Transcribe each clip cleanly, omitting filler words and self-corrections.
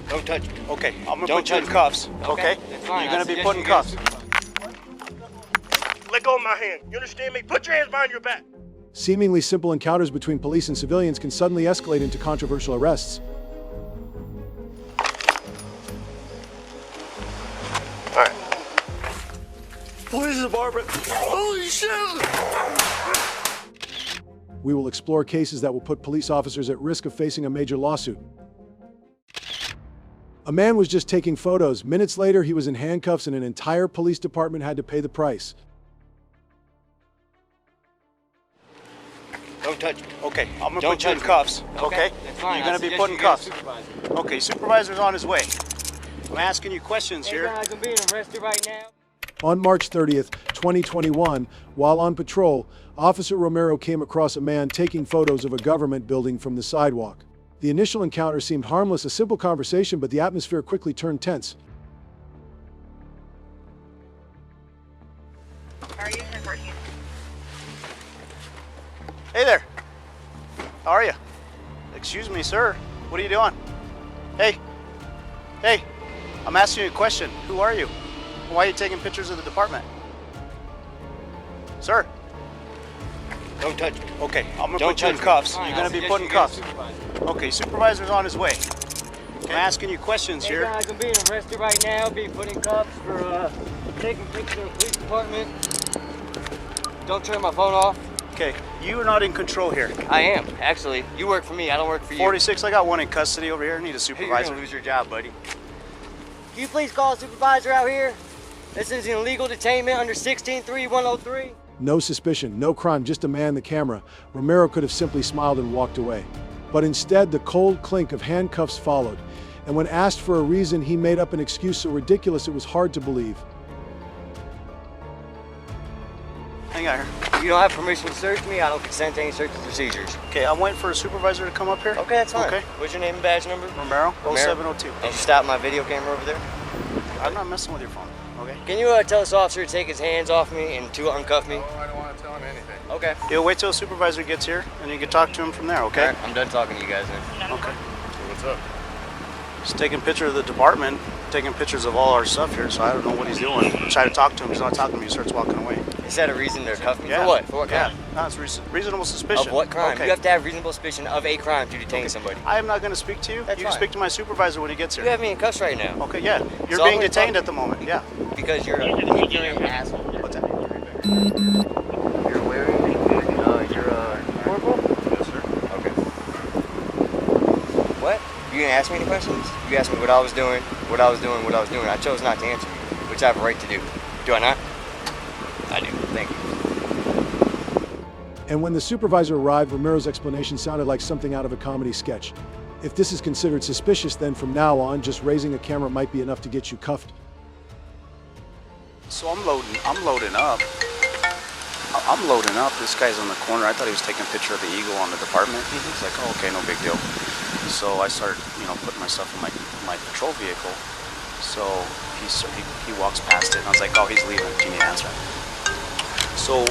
Don't touch me. Okay, I'm gonna put you in cuffs. Okay? You're gonna be put in cuffs. Let go of my hand. You understand me? Put your hands behind your back. Seemingly simple encounters between police and civilians can suddenly escalate into controversial arrests. All right. Police department. Holy shit! We will explore cases that will put police officers at risk of facing a major lawsuit. A man was just taking photos. Minutes later, he was in handcuffs and an entire police department had to pay the price. Don't touch me. Okay, I'm gonna put you in cuffs. Okay? You're gonna be put in cuffs. Okay, supervisor's on his way. I'm asking you questions here. I'm being arrested right now. On March 30th, 2021, while on patrol, Officer Romero came across a man taking photos of a government building from the sidewalk. The initial encounter seemed harmless, a simple conversation, but the atmosphere quickly turned tense. Are you reporting? Hey there. How are you? Excuse me, sir. What are you doing? Hey. Hey. I'm asking you a question. Who are you? Why are you taking pictures of the department? Sir. Don't touch me. Okay, I'm gonna put you in cuffs. You're gonna be put in cuffs. Okay, supervisor's on his way. I'm asking you questions here. I'm being arrested right now, being put in cuffs for taking pictures of the police department. Don't turn my phone off. Okay, you are not in control here. I am, actually. You work for me, I don't work for you. 46, I got one in custody over here. I need a You're supervisor. gonna lose your job, buddy. Can you please call a supervisor out here? This is an illegal detainment under 16-3-103. No suspicion, no crime, just a man in the camera. Romero could have simply smiled and walked away. But instead, the cold clink of handcuffs followed. And when asked for a reason, he made up an excuse so ridiculous it was hard to believe. Hang on here. You don't have permission to search me, I don't consent to any search procedures. Okay, I'm waiting for a supervisor to come up here. Okay, that's fine. Okay. What's your name and badge number? Romero, 0702. Did you stop my video camera over there? I'm not messing with your phone, okay? Can you tell this officer to take his hands off me and to uncuff me? Oh, I don't want to tell him anything. Okay. You'll wait till a supervisor gets here, and you can talk to him from there, okay? All right, I'm done talking to you guys then. Okay. What's up? He's taking pictures of the department, taking pictures of all our stuff here, so I don't know what he's doing. I try to talk to him, he's not talking to me, he starts walking away. Is that a reason to cuff me? Yeah. For what? For what crime? Yeah, no, it's reasonable suspicion. Of what crime? Okay. You have to have reasonable suspicion of a crime to detain somebody. I am not going to speak to you. That's you can fine. speak to my supervisor when he gets here. You have me in cuffs right now. Okay, yeah. You're So I'm being gonna detained talk- at the moment, yeah. Because you're an ignorant asshole. What's that? You're wearing your corporal? Yes, sir. Okay. What? You didn't ask me any questions? You asked me what I was doing, what I was doing, what I was doing. I chose not to answer you, which I have a right to do. Do I not? I do. Thank you. And when the supervisor arrived, Romero's explanation sounded like something out of a comedy sketch. If this is considered suspicious, then from now on, just raising a camera might be enough to get you cuffed. So I'm loading up. I'm loading up. This guy's on the corner. I thought he was taking a picture of the eagle on the department. He's like, oh, okay, no big deal. So I start, putting mystuff in my patrol vehicle. So he walks past it, and I was like, oh, he's leaving. Can you answer? So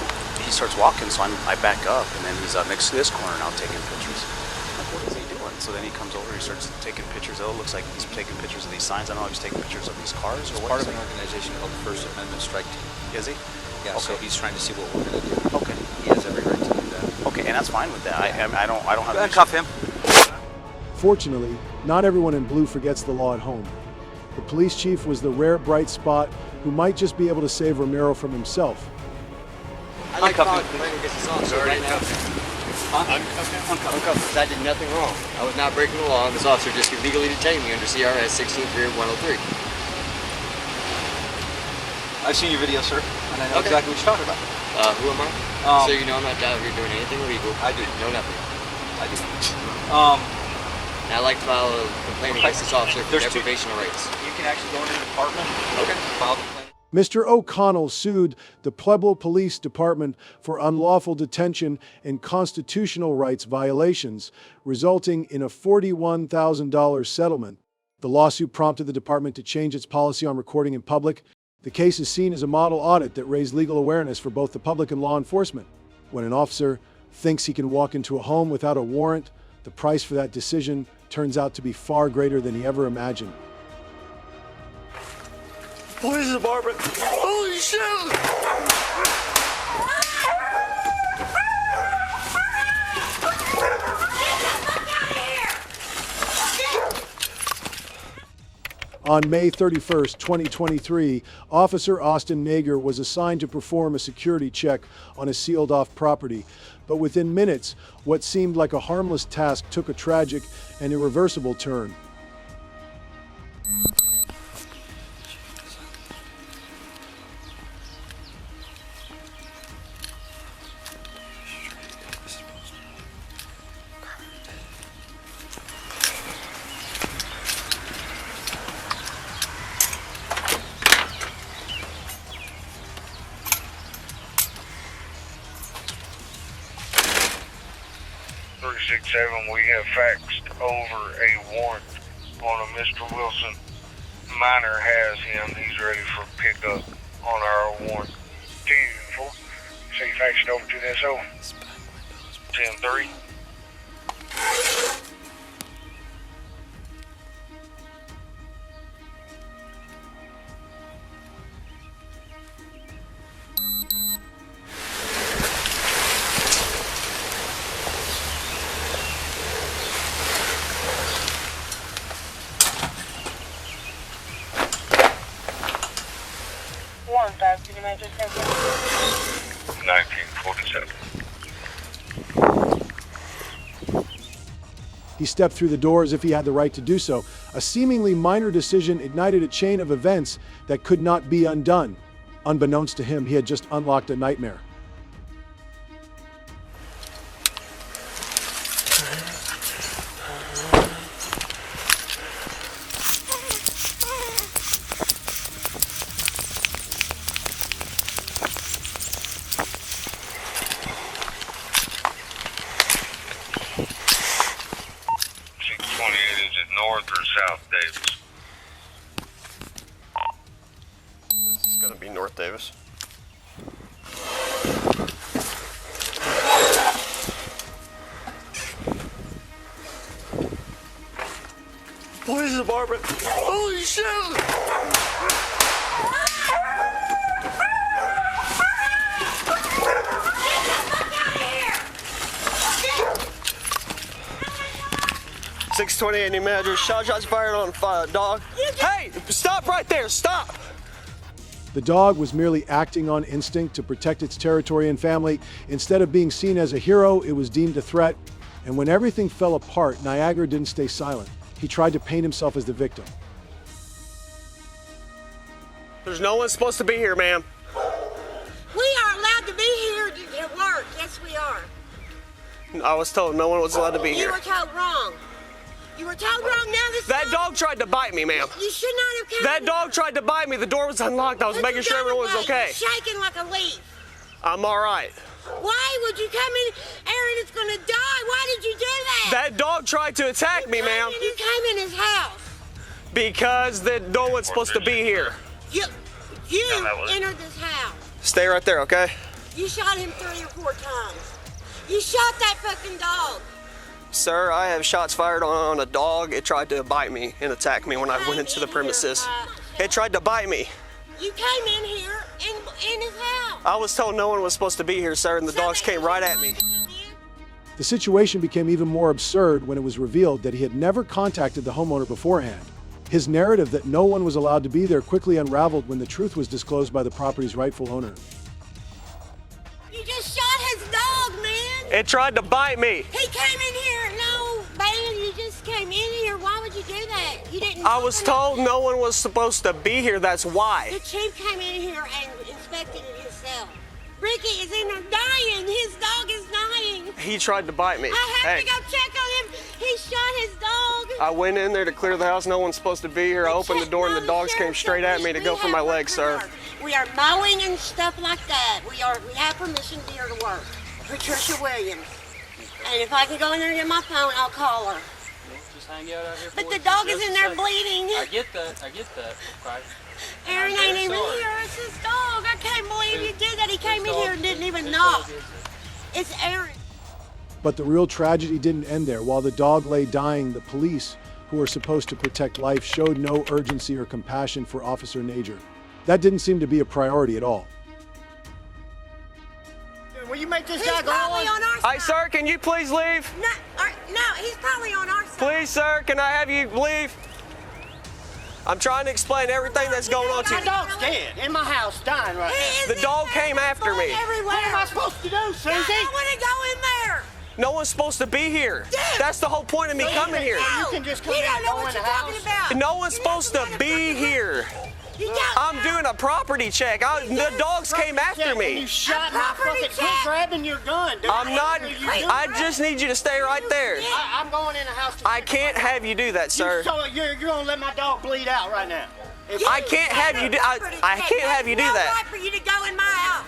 he starts walking, so I back up, and then he's up next to this corner now taking pictures. I'm like, what is he doing? So then he comes over, he starts taking pictures. Oh, it looks like he's taking pictures of these signs. I don't know if he's taking pictures of these cars or what. Part of an organization called the First Amendment Strike Team. Is he? Yeah, Okay. so he's trying to see what we're going to do. Okay. He has every right to do that. Okay, and that's fine with that. I don't have Go an ahead, issue. cuff him. Fortunately, not everyone in blue forgets the law at home. The police chief was the rare bright spot who might just be able to save Romero from himself. I'd like to Uncuff file a him. complaint against this officer right now. Uncuff, because I did nothing wrong. I was not breaking the law. This officer just illegally detained me under CRS 16-3-103. I've seen your video, sir, and I know Okay. exactly what you're talking about. Who am I? So you know I'm not out here doing anything illegal. I do. No, nothing. I do. And I'd like to file a complaint against this officer for There's two- deprivation of rights. You can actually go into the department. Okay. File the complaint. Mr. O'Connell sued the Pueblo Police Department for unlawful detention and constitutional rights violations, resulting in a $41,000 settlement. The lawsuit prompted the department to change its policy on recording in public. The case is seen as a model audit that raised legal awareness for both the public and law enforcement. When an officer thinks he can walk into a home without a warrant, the price for that decision turns out to be far greater than he ever imagined. Boy, this is Barbara. Holy shit! On May 31st, 2023, Officer Austin Nager was assigned to perform a security check on a sealed-off property. But within minutes, what seemed like a harmless task took a tragic and irreversible turn. We have faxed over a warrant on a Mr. Wilson. Minor has him. He's ready for pickup on our warrant. 10-4. So you faxed it over to the SO? 10-3. To the major center. 1947. He stepped through the door as if he had the right to do so. A seemingly minor decision ignited a chain of events that could not be undone. Unbeknownst to him, he had just unlocked a nightmare. North or South Davis? This is gonna be North Davis. Boy, this is Barbara. Holy shit! 628 New Manager. Shots fired on dog. Hey, stop right there, stop! The dog was merely acting on instinct to protect its territory and family. Instead of being seen as a hero, it was deemed a threat. And when everything fell apart, Niagara didn't stay silent. He tried to paint himself as the victim. There's no one supposed to be here, ma'am. We are allowed to be here at work. Yes, we are. I was told no one was allowed to be You here. were told wrong. You were told wrong. Now this That dog tried to bite me, ma'am. You should not have come. That dog tried to bite me. The door was unlocked. I was making sure everyone was okay. You're shaking like a leaf. I'm all right. Why would you come in? Aaron is going to die. Why did you do that? That dog tried to attack me, ma'am. You came in his house. Because no one's supposed to be here. You entered this house. Stay right there, okay? You shot him 3 or 4 times. You shot that fucking dog. Sir, I have shots fired on a dog. It tried to bite me and attack me when I went into the premises. It tried to bite me. You came in here in his house. I was told no one was supposed to be here, sir, and the dogs came right at me. The situation became even more absurd when it was revealed that he had never contacted the homeowner beforehand. His narrative that no one was allowed to be there quickly unraveled when the truth was disclosed by the property's rightful owner. You just shot his dog, man. It tried to bite me. He came in here. No, man, you just came in here. Why would you do that? You didn't. I was told no one was supposed to be here. That's why. The chief came in here and inspected it himself. Ricky is in there dying. His dog is dying. He tried to bite me. I have to go check on him. He shot his dog. I went in there to clear the house. No one's supposed to be here. I opened the door and the dogs came straight at me to go for my legs, sir. We are mowing and stuff like that. We have permission to be here to work. Patricia Williams. And if I can go in there and get my phone, I'll call her. Just hang out here. But the dog is in there bleeding. I get that. Right. Aaron ain't even here. It's his dog. I can't believe you did that. He came in here and didn't even knock. It's Aaron. But the real tragedy didn't end there. While the dog lay dying, the police, who are supposed to protect life, showed no urgency or compassion for Officer Nager. That didn't seem to be a priority at all. Will you make this He's guy go probably on? on our side. Hey, sir, can you please leave? No, he's probably on our side. Please, sir, can I have you leave? I'm trying to explain everything that's going on to My you. dog's dead in my house, dying right now. The dog came after me. Everywhere. What am I supposed to do, Susie? I want to go in there. No one's supposed to be here. Yeah. That's the whole point of me coming here. You can just come You in don't and know go what in you're the talking house. about. No one's supposed to be here. I'm doing a property check. The dogs came after You me. shot my property fucking. check. Quit grabbing your gun, dude. I'm not. I just need you to stay right there. I'm going in the house. To I can't have you do that, sir. So you're gonna let my dog bleed out right now? I can't have you do. I can't have you do No that. right for you to go in my house.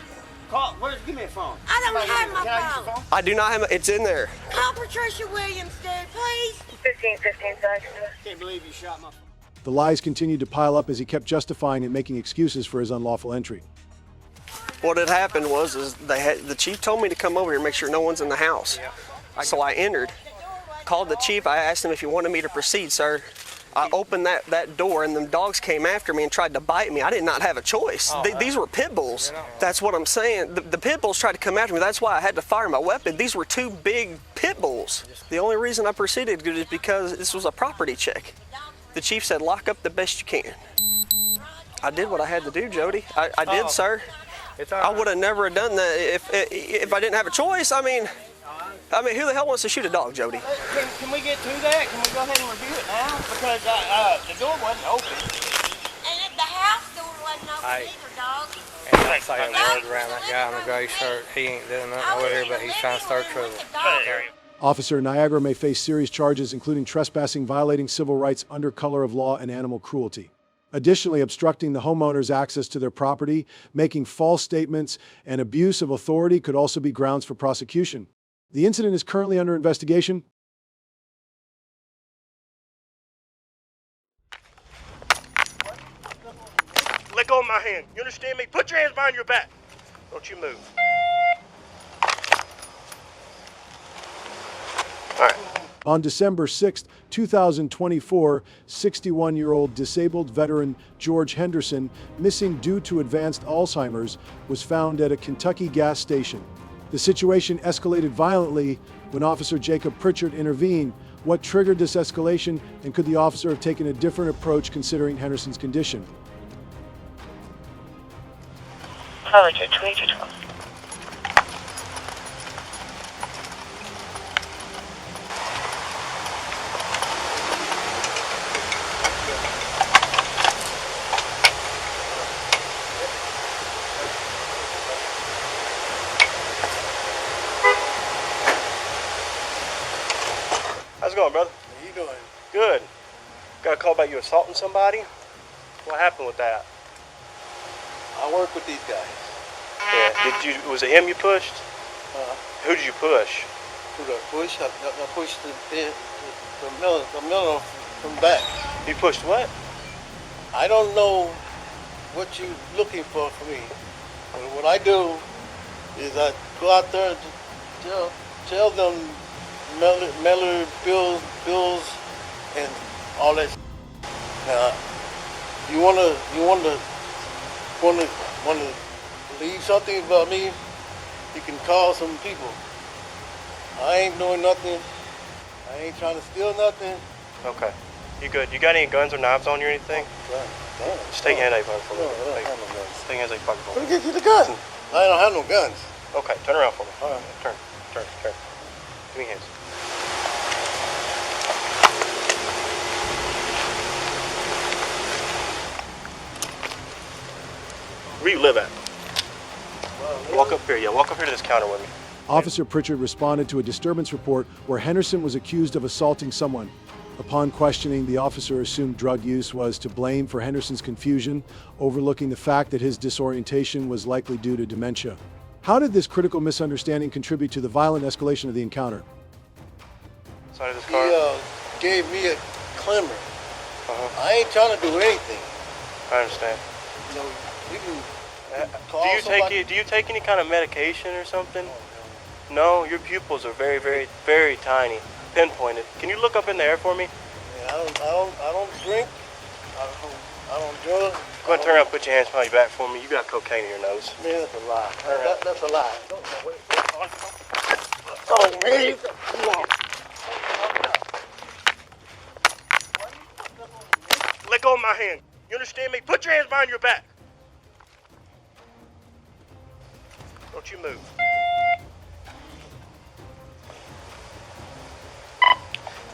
Give me a phone. I don't have my Can I use phone. your phone? I do not have. It's in there. Call Patricia Williams, dude, please. 1515, sorry. Can't believe you shot my phone. The lies continued to pile up as he kept justifying and making excuses for his unlawful entry. What had happened was the chief told me to come over here and make sure no one's in the house. So I entered, called the chief. I asked him if he wanted me to proceed, sir. I opened that door and the dogs came after me and tried to bite me. I did not have a choice. These were pit bulls. That's what I'm saying. The pit bulls tried to come after me. That's why I had to fire my weapon. These were two big pit bulls. The only reason I proceeded is because this was a property check. The chief said, lock up the best you can. I did what I had to do, Jody. I did, sir. I would have never done that if I didn't have a choice. I mean, who the hell wants to shoot a dog, Jody? Can we get to that? Can we go ahead and review it now? Because the door wasn't open. And the house door wasn't open either, dog. And I'm saying word around that guy in the gray shirt. He ain't doing nothing over here, but he's trying to start trouble. Officer Niagara may face serious charges, including trespassing, violating civil rights under color of law, and animal cruelty. Additionally, obstructing the homeowner's access to their property, making false statements, and abuse of authority could also be grounds for prosecution. The incident is currently under investigation. Let go of my hand. You understand me? Put your hands behind your back. Don't you move. All right. On December 6, 2024, 61-year-old disabled veteran George Henderson, missing due to advanced Alzheimer's, was found at a Kentucky gas station. The situation escalated violently when Officer Jacob Pritchard intervened. What triggered this escalation, and could the officer have taken a different approach considering Henderson's condition? Caller 2212. How's it going, brother? How you doing? Good. Got a call about you assaulting somebody? What happened with that? I work with these guys. Yeah. Was it him you pushed? Who did you push? Who did I push? I pushed the miller from back. You pushed what? I don't know what you're looking for from me. But what I do is I go out there and tell them Miller bills and all that. You wanna leave something about me? You can call some people. I ain't doing nothing. I ain't trying to steal nothing. Okay. You good? You got any guns or knives on you or anything? Just take your hand out of your pocket for me. No, I don't have no guns. Take your hands out of your pocket for Let me. me get you the gun. I don't have no guns. Okay, turn around for me. All right. Turn. Give me your hands. Where you live at? Walk up here, walk up here to this counter with me. Officer Pritchard responded to a disturbance report where Henderson was accused of assaulting someone. Upon questioning, the officer assumed drug use was to blame for Henderson's confusion, overlooking the fact that his disorientation was likely due to dementia. How did this critical misunderstanding contribute to the violent escalation of the encounter? Side of this car? He gave me a climber. I ain't trying to do anything. I understand. You know, we can call somebody. Do you take any kind of medication or something? No. No, your pupils are very, very, very tiny, pinpointed. Can you look up in the air for me? Yeah, I don't drink. I don't drug. Go ahead and turn around and put your hands behind your back for me. You got cocaine in your nose. Man, that's a lie. That's a lie. Oh, man. Let go of my hand. You understand me? Put your hands behind your back. Don't you move.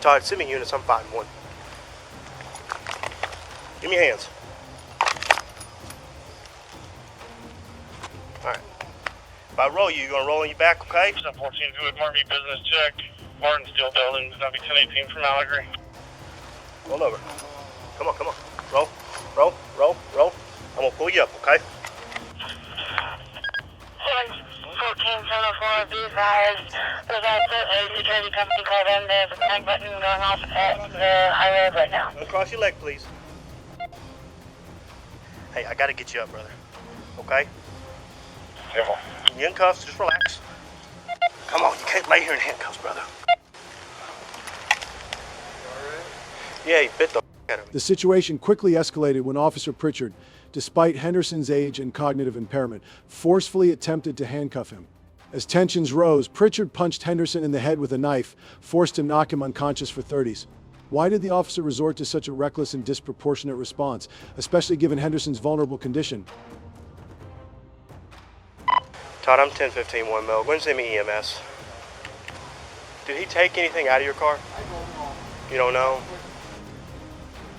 Todd, send me units. I'm fighting one. Give me your hands. All right. If I roll you, you're gonna roll on your back, okay? 14 good Martin business check. Martin Steel Building, that'll be 1018 from Allegheny. Roll over. Come on, come on. Roll, roll, roll, roll. I'm gonna pull you up, okay? 14-704, be advised. There's also a security company called in. There's a panic button going off at the high road right now. Uncross your leg, please. Hey, I gotta get you up, brother. Okay? Careful. You in cuffs, just relax. Come on, you can't lay here in handcuffs, brother. Yeah, he bit the out of me. The situation quickly escalated when Officer Pritchard, despite Henderson's age and cognitive impairment, forcefully attempted to handcuff him. As tensions rose, Pritchard punched Henderson in the head with a knife, forced to knock him unconscious for 30s. Why did the officer resort to such a reckless and disproportionate response, especially given Henderson's vulnerable condition? Todd, I'm 1015 1 mil. Go and send me EMS. Did he take anything out of your car? I don't know. You don't know?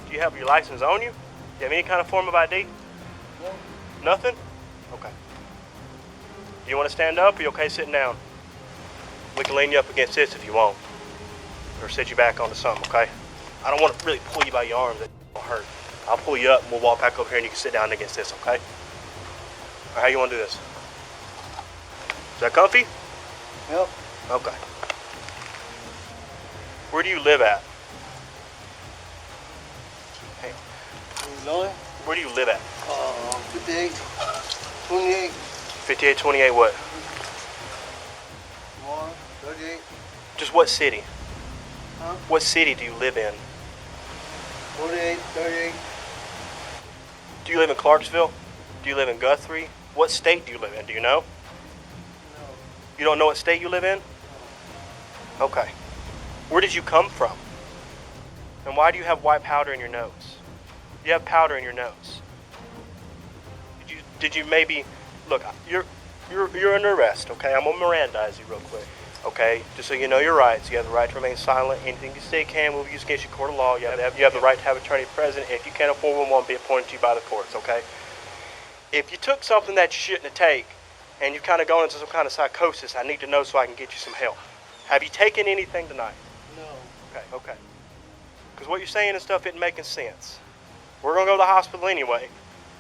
Do you have your license on you? Do you have any kind of form of ID? No. Nothing? Okay. You want to stand up or you okay sitting down? We can lean you up against this if you want. Or sit you back onto something, okay? I don't want to really pull you by your arms. That will hurt. I'll pull you up and we'll walk back over here and you can sit down against this, okay? Or how you want to do this? Is that comfy? Yep. Okay. Where do you live at? Hey, Lonnie? where do you live at? 58, 28, 5828 what? 1, 38, Just what city? huh? What city do you live in? 48, 38. Do you live in Clarksville? Do you live in Guthrie? What state do you live in? Do you know? No. You don't know what state you live in? Okay. Where did you come from? And why do you have white powder in your nose? You have powder in your nose. Did you maybe look? You're under arrest. Okay, I'm gonna Mirandize you real quick. Okay, just so you know your rights. You have the right to remain silent. Anything you say can will be used against you in court of law. You have the right to have an attorney present. If you can't afford one, won't be appointed to you by the courts. Okay. If you took something that you shouldn't have taken, and you've kind of gone into some kind of psychosis, I need to know so I can get you some help. Have you taken anything tonight? No. Okay. Because what you're saying and stuff isn't making sense. We're going to go to the hospital anyway,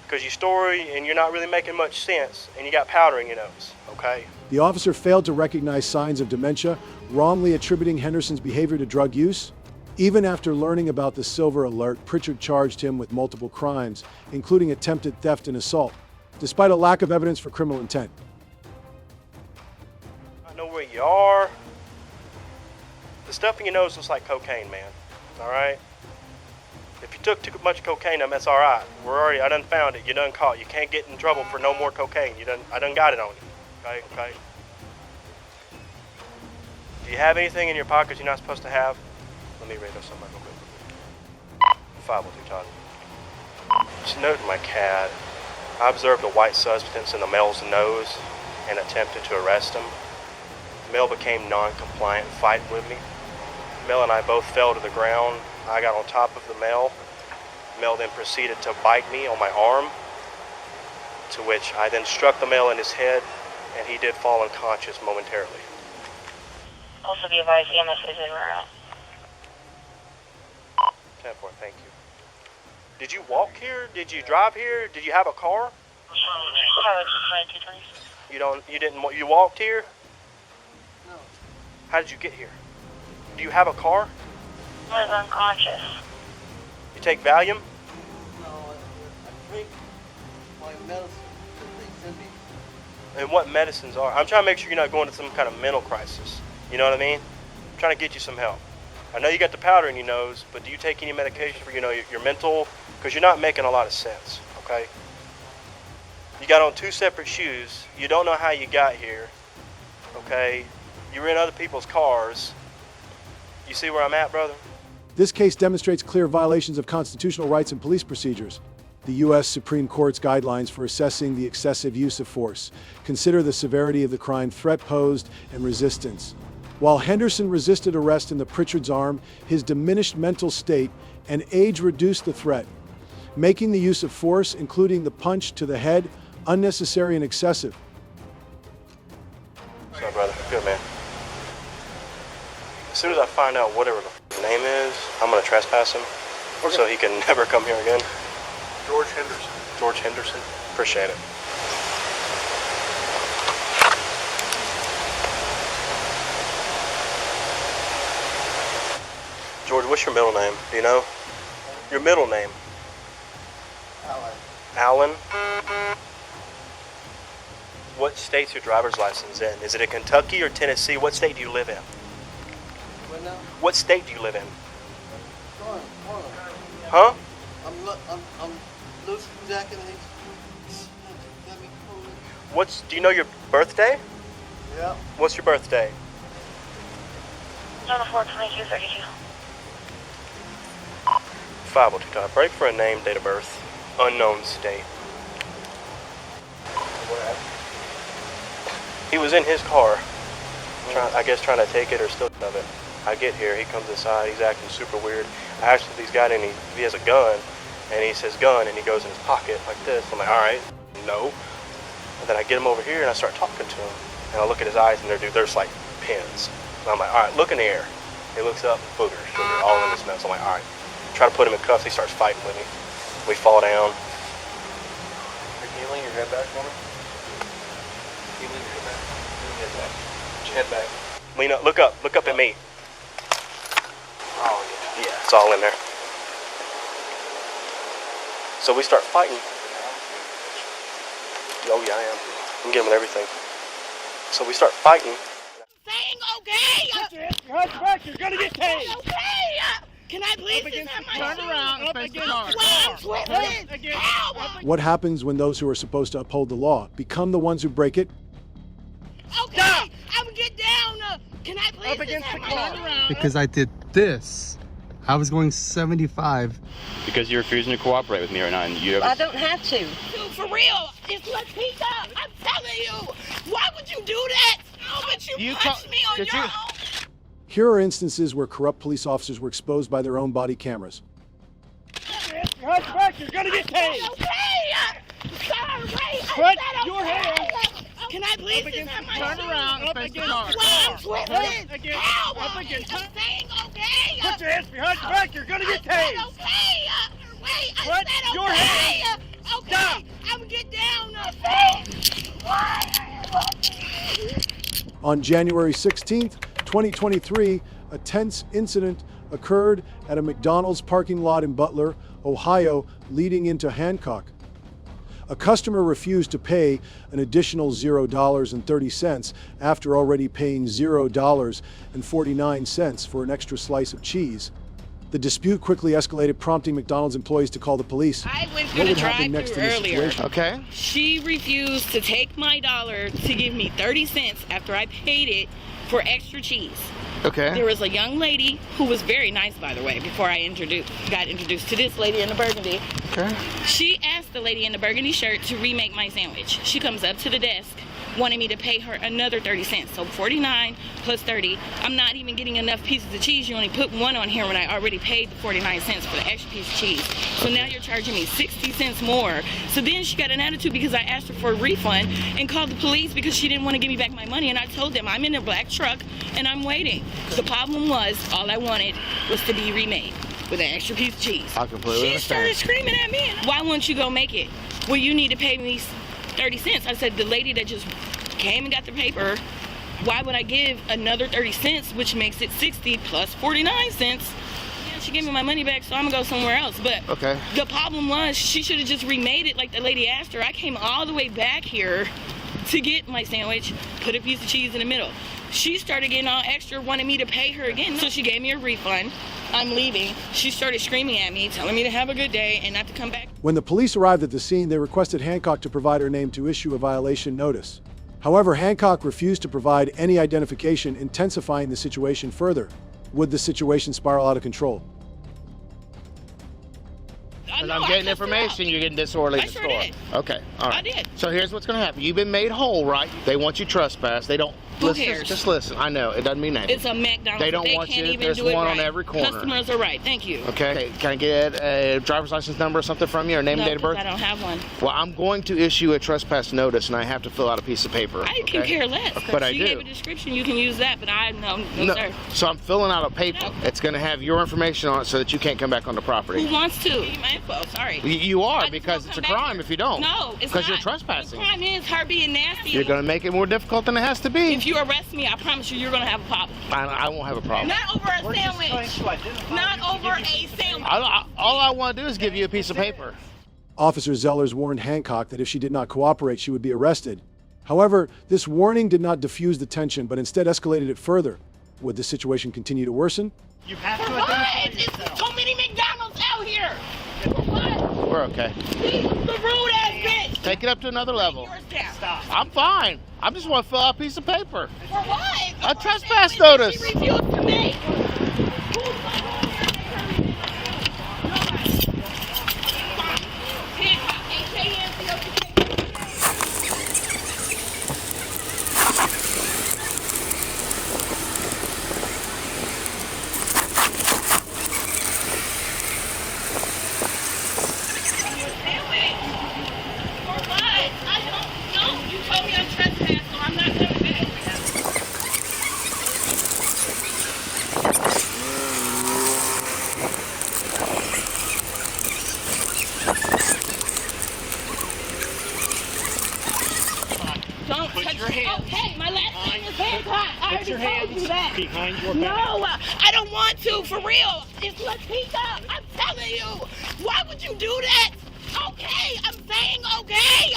because your story and you're not really making much sense, and you got powder in your nose, okay? The officer failed to recognize signs of dementia, wrongly attributing Henderson's behavior to drug use. Even after learning about the silver alert, Pritchard charged him with multiple crimes, including attempted theft and assault, despite a lack of evidence for criminal intent. I know where you are. The stuff in your nose looks like cocaine, man, all right? If you took too much cocaine, that's all right. I done found it. You done caught. You can't get in trouble for no more cocaine. I done got it on you. Okay. Do you have anything in your pockets you're not supposed to have? Let me read those something real quick. 502, Todd. Just note in my CAD, I observed a white substance in the male's nose and attempted to arrest him. The male became non-compliant, fighting with me. The male and I both fell to the ground. I got on top of the male. The male then proceeded to bite me on my arm, to which I then struck the male in his head, and he did fall unconscious momentarily. Also be advised, EMS is in route. 10-4, thank you. Did you walk here? Did you drive here? Did you have a car? You walked here? No. How did you get here? Do you have a car? I was unconscious. You take Valium? No, I drink my medicine that they send me. and what medicines are. I'm trying to make sure you're not going to some kind of mental crisis. You know what I mean? I'm trying to get you some help. I know you got the powder in your nose, but do you take any medication for, your mental? Because you're not making a lot of sense, okay? You got on 2 separate shoes. You don't know how you got here, okay? You were in other people's cars. You see where I'm at, brother? This case demonstrates clear violations of constitutional rights and police procedures. The U.S. Supreme Court's guidelines for assessing the excessive use of force consider the severity of the crime, threat posed, and resistance. While Henderson resisted arrest in the Pritchard's arm, his diminished mental state and age reduced the threat, making the use of force, including the punch to the head, unnecessary and excessive. What's up, brother? Good, man. As soon as I find out whatever the name is, I'm going to trespass him so he can never come here again. George Henderson. George Henderson? Appreciate it. George, what's your middle name? Do you know? Your middle name? Alan? What state's your driver's license in? Is it in Kentucky or Tennessee? What state do you live in? What now? What state do you live in? Hold on. Huh? I'm loosen jacking these. Let me pull it. Do you know your birthday? Yeah. What's your birthday? 4/22/32. 502 break for a name, date of birth, unknown state. He was in his car, trying to take it or steal of it. I get here, he comes inside, he's acting super weird. I asked if he's got any, if he has a gun, and he says gun, and he goes in his pocket like this. I'm like, all right, no. And then I get him over here, and I start talking to him, and I look at his eyes, and there's like pins. And I'm like, all right, look in the air. He looks up, boogers, sugar, all in his mouth. I'm like, all right. Try to put him in cuffs, he starts fighting with me. We fall down. Can you lean your head back for me? Can you lean your head back? Lean your head back. Put your head back. Lean up, look up at me. Oh, yeah. Yeah, it's all in there. So we start fighting. Oh yeah, I am. I'm getting with everything. So we start fighting. Saying okay. You're gonna get tased. Okay. Can I please just have my Turn around and face the car. Help! What happens when those who are supposed to uphold the law become the ones who break it? Okay, I'm gonna get down. Can I please Up against the car. Because I did this. I was going 75. Because you're refusing to cooperate with me right now, and you I have. don't have to. Dude, for real, it's Lapita. I'm telling you. Why would you do that? Oh, but you punched me on your own. Here are instances where corrupt police officers were exposed by their own body cameras. You're gonna get tased. Okay. Sir, wait. Put your hands. Can I please just have my Turn around and face the car. Help! Up against. I'm saying okay. Put your hands behind your back. You're gonna get tased. Okay. Wait, I Put said your okay. hands. Okay. Stop. I'm gonna get down. On January 16th, 2023, a tense incident occurred at a McDonald's parking lot in Butler, Ohio, leading into Hancock. A customer refused to pay an additional $0.30 after already paying $0.49 for an extra slice of cheese. The dispute quickly escalated, prompting McDonald's employees to call the police. I went through What the would happen next drive-thru in this earlier. situation? Okay. She refused to take my dollar to give me 30 cents after I paid it for extra cheese. Okay. There was a young lady who was very nice, by the way, before I got introduced to this lady in the burgundy. Okay. She asked the lady in the burgundy shirt to remake my sandwich. She comes up to the desk, wanting me to pay her another 30 cents. So 49 plus 30. I'm not even getting enough pieces of cheese. You only put one on here when I already paid the 49 cents for the extra piece of cheese. So now you're charging me 60 cents more. So then she got an attitude because I asked her for a refund and called the police because she didn't want to give me back my money. And I told them I'm in a black truck and I'm waiting. The problem was all I wanted was to be remade with an extra piece of cheese. I completely She understand. started screaming at me. Why won't you go make it? Well, you need to pay me 30 cents. I said, the lady that just came and got the paper, why would I give another 30 cents, which makes it 60 plus 49 cents? Yeah, she gave me my money back, so I'm gonna go somewhere else. But Okay. the problem was she should have just remade it like the lady asked her. I came all the way back here to get my sandwich, put a piece of cheese in the middle. She started getting all extra, wanted me to pay her again. So she gave me a refund. I'm leaving. She started screaming at me, telling me to have a good day and not to come back. When the police arrived at the scene, they requested Hancock to provide her name to issue a violation notice. However, Hancock refused to provide any identification, intensifying the situation further. Would the situation spiral out of control? Because I'm getting information you're getting disorderly in the store. Did. Okay, all right. I did. So here's what's going to happen. You've been made whole, right? They want you trespassed. They don't. Who cares? Just listen. I know it doesn't mean anything. It's a McDonald's. They don't want can't you. Even There's do one it on right. every corner. Customers are right. Thank you. Okay. Can I get a driver's license number or something from you, or name and date of birth? I don't have one. Well, I'm going to issue a trespass notice, and I have to fill out a piece of paper. I can care less. But I she do. gave a description. You can use that, but no, sir. So I'm filling out a paper. It's going to have your information on it so that you can't come back on the property. Who wants to? Give me my info. Sorry. You are, because it's a crime if you don't. No, it's because not. you're trespassing. The crime is her being nasty. You're going to make it more difficult than it has to be. If you arrest me, I promise you're going to have a problem. I won't have a problem. Not over a sandwich. Not over a sandwich. All I want to do is give you a piece of paper. Officer Zellers warned Hancock that if she did not cooperate, she would be arrested. However, this warning did not diffuse the tension, but instead escalated it further. Would the situation continue to worsen? You have to identify yourself. There's so many McDonald's out here. We're okay. The rude ass bitch. Take it up to another level. Stop. I'm fine. I just want to fill out a piece of paper. For what? A trespass notice. She refused to make. Behind your back. No, I don't want to, for real. It's Latika. I'm telling you. Why would you do that? Okay, I'm saying okay.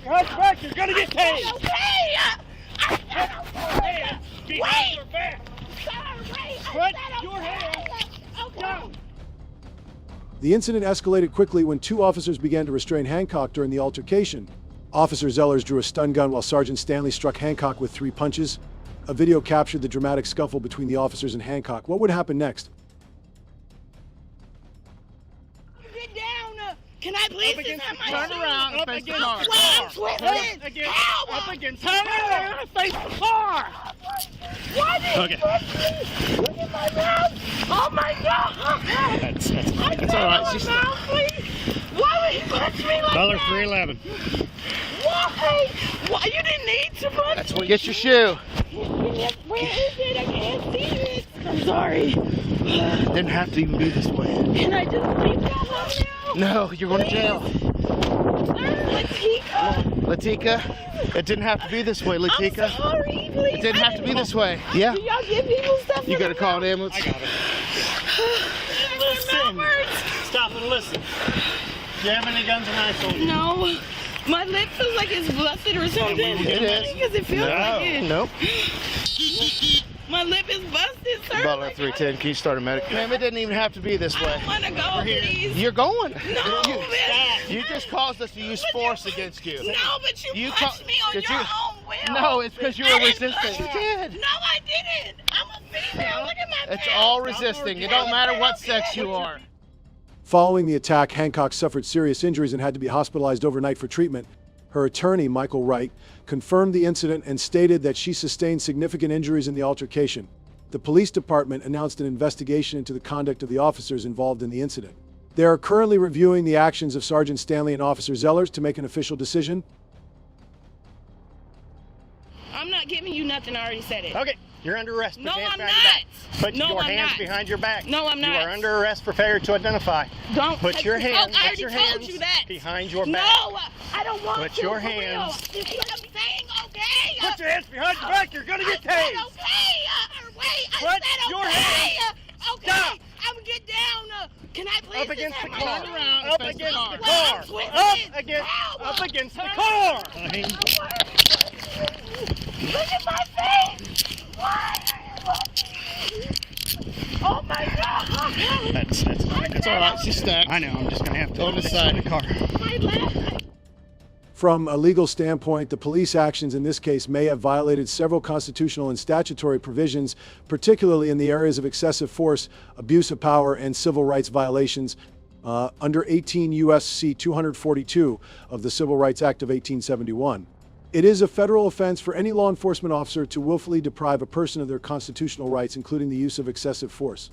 Hush back, you're gonna get tased. Okay. I said okay. Behind your back. Sir, wait. Put your hands down. The incident escalated quickly when two officers began to restrain Hancock during the altercation. Officer Zellers drew a stun gun while Sergeant Stanley struck Hancock with 3 punches. A video captured the dramatic scuffle between the officers and Hancock. What would happen next? Get down. Can I please just have my turn around and face the car. Up against turn around and face the car. Why did you push me? Look at my mouth. Oh my God. That's all right. She's mouth, please. Why would he punch me like that? $3.11. Why? Why? You didn't need to punch That's what gets your shoe. Where is it? I can't see it. I'm sorry. Didn't have to even be this way. Can I just please go home now? No, you're going to jail. Latika, it didn't have to be this way, Latika. I'm sorry, please. It didn't have to be this way. Yeah? Do y'all give people stuff? You got to call an ambulance? I got it. Listen. Stop and listen. Do you have any guns and knives on you? No. My lip feels like it's busted or something. It is. Because it feels like it. Nope. My lip is busted, sir. Butler 310, can you start a medic? Ma'am, it didn't even have to be this way. I want to go, please. You're going. No, You just caused us to use force against you. No, but you punched me on your own will. No, it's because you were resisting. You did. No, I didn't. I'm a female. Look at my It's all resisting. It don't matter what sex you are. Following the attack, Hancock suffered serious injuries and had to be hospitalized overnight for treatment. Her attorney, Michael Wright, confirmed the incident and stated that she sustained significant injuries in the altercation. The police department announced an investigation into the conduct of the officers involved in the incident. They are currently reviewing the actions of Sergeant Stanley and Officer Zellers to make an official decision. I'm not giving you nothing. I already said it. Okay, you're under arrest. No, I'm not. Put your hands behind your back. No, I'm not. You are under arrest for failure to identify. Don't put your hands. I already told you that. Behind your back. No, I don't want to. Put your hands. I'm saying okay. Put your hands behind your back. You're gonna get tased. Okay. Wait. Put your hands. Okay. I'm gonna get down. Can I please Up against the just car. have my around? Up against the car. Well, I'm twisted. Up against the car. Look at my face! Why? Oh my God! That's all right. She's stuck. I know. I'm just gonna have to go to the side of the car. My left. From a legal standpoint, the police actions in this case may have violated several constitutional and statutory provisions, particularly in the areas of excessive force, abuse of power, and civil rights violations under 18 U.S.C. 242 of the Civil Rights Act of 1871. It is a federal offense for any law enforcement officer to willfully deprive a person of their constitutional rights, including the use of excessive force.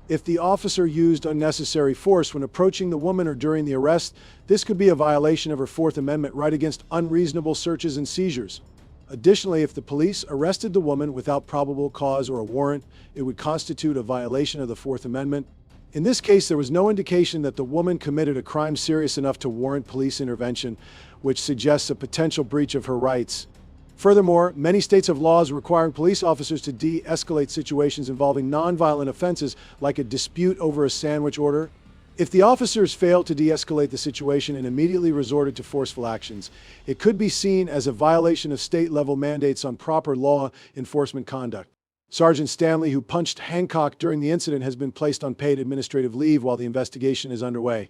If the officer used unnecessary force when approaching the woman or during the arrest, this could be a violation of her Fourth Amendment right against unreasonable searches and seizures. Additionally, if the police arrested the woman without probable cause or a warrant, it would constitute a violation of the Fourth Amendment. In this case, there was no indication that the woman committed a crime serious enough to warrant police intervention, which suggests a potential breach of her rights. Furthermore, many states have laws requiring police officers to de-escalate situations involving nonviolent offenses like a dispute over a sandwich order. If the officers failed to de-escalate the situation and immediately resorted to forceful actions, it could be seen as a violation of state-level mandates on proper law enforcement conduct. Sergeant Stanley, who punched Hancock during the incident, has been placed on paid administrative leave while the investigation is underway.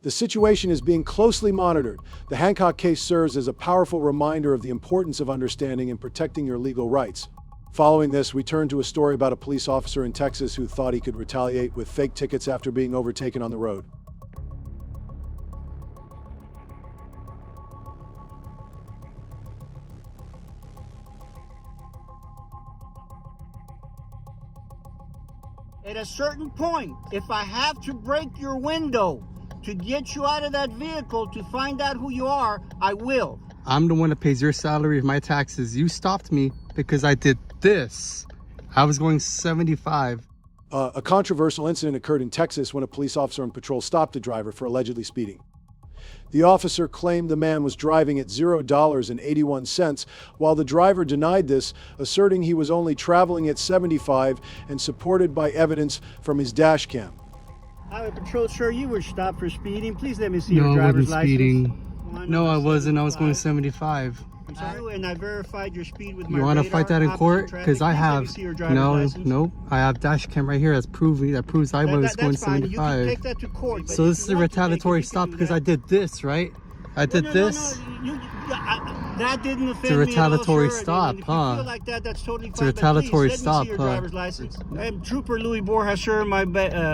The situation is being closely monitored. The Hancock case serves as a powerful reminder of the importance of understanding and protecting your legal rights. Following this, we turn to a story about a police officer in Texas who thought he could retaliate with fake tickets after being overtaken on the road. At a certain point, if I have to break your window to get you out of that vehicle to find out who you are, I will. I'm the one that pays your salary of my taxes. You stopped me because I did this. I was going 75. A controversial incident occurred in Texas when a police officer on patrol stopped a driver for allegedly speeding. The officer claimed the man was driving at $0.81, while the driver denied this, asserting he was only traveling at 75 and supported by evidence from his dash cam. Highway Patrol, sir, you were stopped for speeding. Please let me see your driver's license. Speeding. No, I wasn't. I was going 75. I'm sorry, and I verified your speed with my You want to radar, fight that in court? Because I have. No, no. I have dash cam right here that proves I was going That's fine. 75. You can take that to court. So this is a retaliatory stop because I did this, right? I did this. That didn't offend It's a retaliatory me at all, sir. stop, If huh? you feel like that, that's totally It's fine. a retaliatory But please, stop, let me see your huh? driver's license. I'm Trooper Louis Borja, sir. My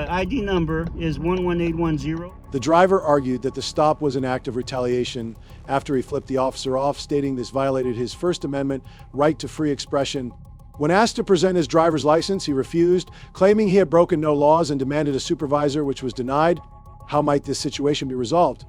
ID number is 11810. The driver argued that the stop was an act of retaliation after he flipped the officer off, stating this violated his First Amendment right to free expression. When asked to present his driver's license, he refused, claiming he had broken no laws and demanded a supervisor, which was denied. How might this situation be resolved?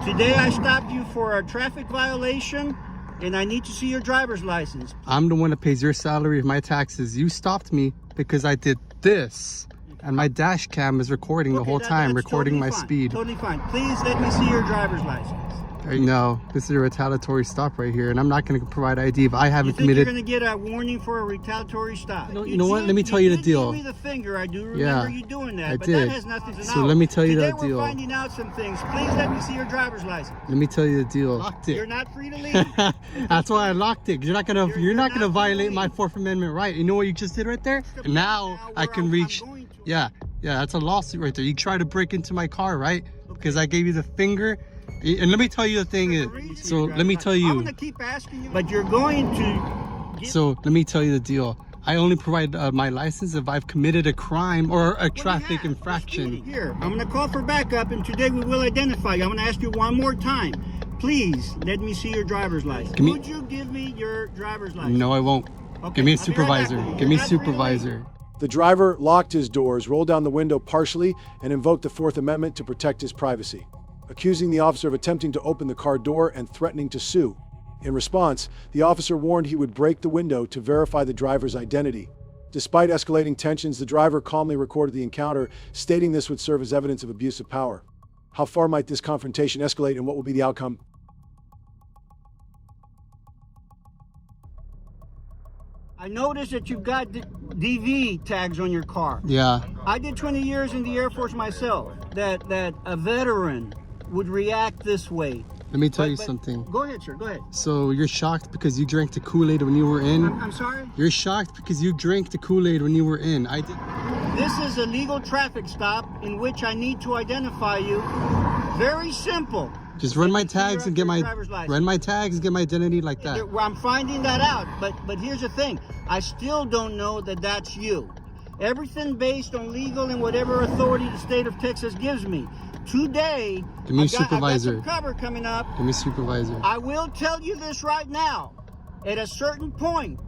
Today I stopped you for a traffic violation, and I need to see your driver's license. I'm the one that pays your salary of my taxes. You stopped me because I did this. And my dash cam is recording the whole time, recording my speed. Totally fine. Please let me see your driver's license. No, this is a retaliatory stop right here, and I'm not going to provide ID if I haven't You think committed. you're going to get a warning for a retaliatory stop? You know what? Let me tell you the deal. You did give me the finger. I do remember you doing that, but did. that has nothing to do. So let me tell you the Today deal. we're finding out some things. Please let me see your driver's license. Let me tell you the deal. Locked it. You're not free to leave. That's why I locked it. You're not gonna violate my Fourth Amendment right. You know what you just did right there? And now I can reach. Yeah, that's a lawsuit right there. You tried to break into my car, right? Because I gave you the finger. And let me tell you the thing is. So let me tell you. I'm gonna keep asking you, but you're going to. So let me tell you the deal. I only provide my license if I've committed a crime or a traffic infraction. Here, I'm gonna call for backup, and today we will identify you. I'm gonna ask you one more time. Please let me see your driver's license. Would you give me your driver's license? No, I won't. Okay, Give me a I'll be right back. supervisor. Give me a supervisor. The driver locked his doors, rolled down the window partially, and invoked the Fourth Amendment to protect his privacy, accusing the officer of attempting to open the car door and threatening to sue. In response, the officer warned he would break the window to verify the driver's identity. Despite escalating tensions, the driver calmly recorded the encounter, stating this would serve as evidence of abuse of power. How far might this confrontation escalate, and what will be the outcome? I noticed that you've got DV tags on your car. Yeah. I did 20 years in the Air Force myself. That a veteran would react this way. Let me tell you something. Go ahead, sir. Go ahead. So you're shocked because you drank the Kool-Aid when you were in? I'm sorry? You're shocked because you drank the Kool-Aid when you were in. I did. This is a legal traffic stop in which I need to identify you. Very simple. Just run my tags and get my identity like that. I'm finding that out, but here's the thing. I still don't know that that's you. Everything based on legal and whatever authority the state of Texas gives me. Today, give me supervisor. I've got some cover coming up. Give me supervisor. I will tell you this right now. At a certain point,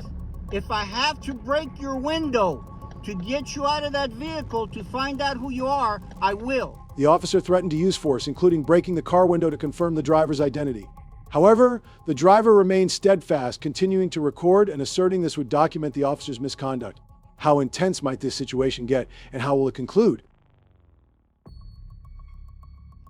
if I have to break your window to get you out of that vehicle to find out who you are, I will. The officer threatened to use force, including breaking the car window to confirm the driver's identity. However, the driver remained steadfast, continuing to record and asserting this would document the officer's misconduct. How intense might this situation get, and how will it conclude?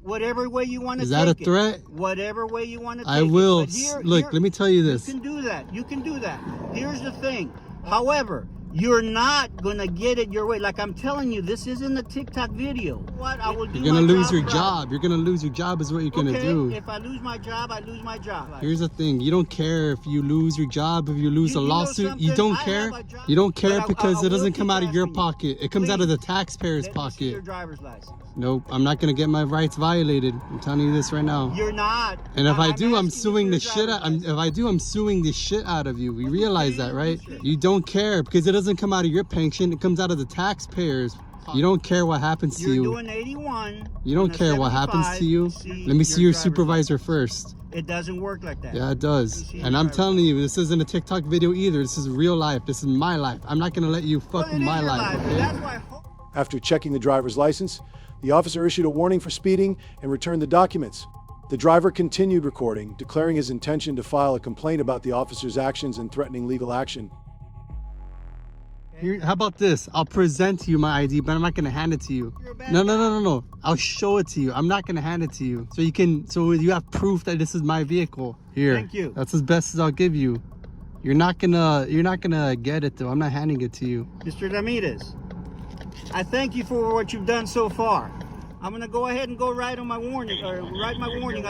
Whatever way you want to take it. Is that a threat? Whatever way you want to take it. I will. Look, let me tell you this. You can do that. You can do that. Here's the thing. However, you're not going to get it your way. Like I'm telling you, this isn't a TikTok video. What? I will do. You're going to lose your job. You're going to lose your job is what you're going to do. If I lose my job, I lose my job. Here's the thing. You don't care if you lose your job, if you lose a lawsuit. You don't care. You don't care because it doesn't come out of your pocket. It comes out of the taxpayer's pocket. Your driver's license. Nope, I'm not going to get my rights violated. I'm telling you this right now. You're not. And if I do, I'm suing the shit out. If I do, I'm suing the shit out of you. We realize that, right? You don't care because it doesn't come out of your pension. It comes out of the taxpayers. You don't care what happens to you. You're doing 81. You don't care what happens to you. Let me see your supervisor first. It doesn't work like that. Yeah, it does. And I'm telling you, this isn't a TikTok video either. This is real life. This is my life. I'm not going to let you fuck with my life. Okay? After checking the driver's license, the officer issued a warning for speeding and returned the documents. The driver continued recording, declaring his intention to file a complaint about the officer's actions and threatening legal action. Here, how about this? I'll present to you my ID, but I'm not going to hand it to you. No. I'll show it to you. I'm not going to hand it to you. So you have proof that this is my vehicle. Here. Thank you. That's as best as I'll give you. You're not gonna get it though. I'm not handing it to you. Mr. Ramirez, I thank you for what you've done so far. I'm gonna go ahead and go write my warning. I'll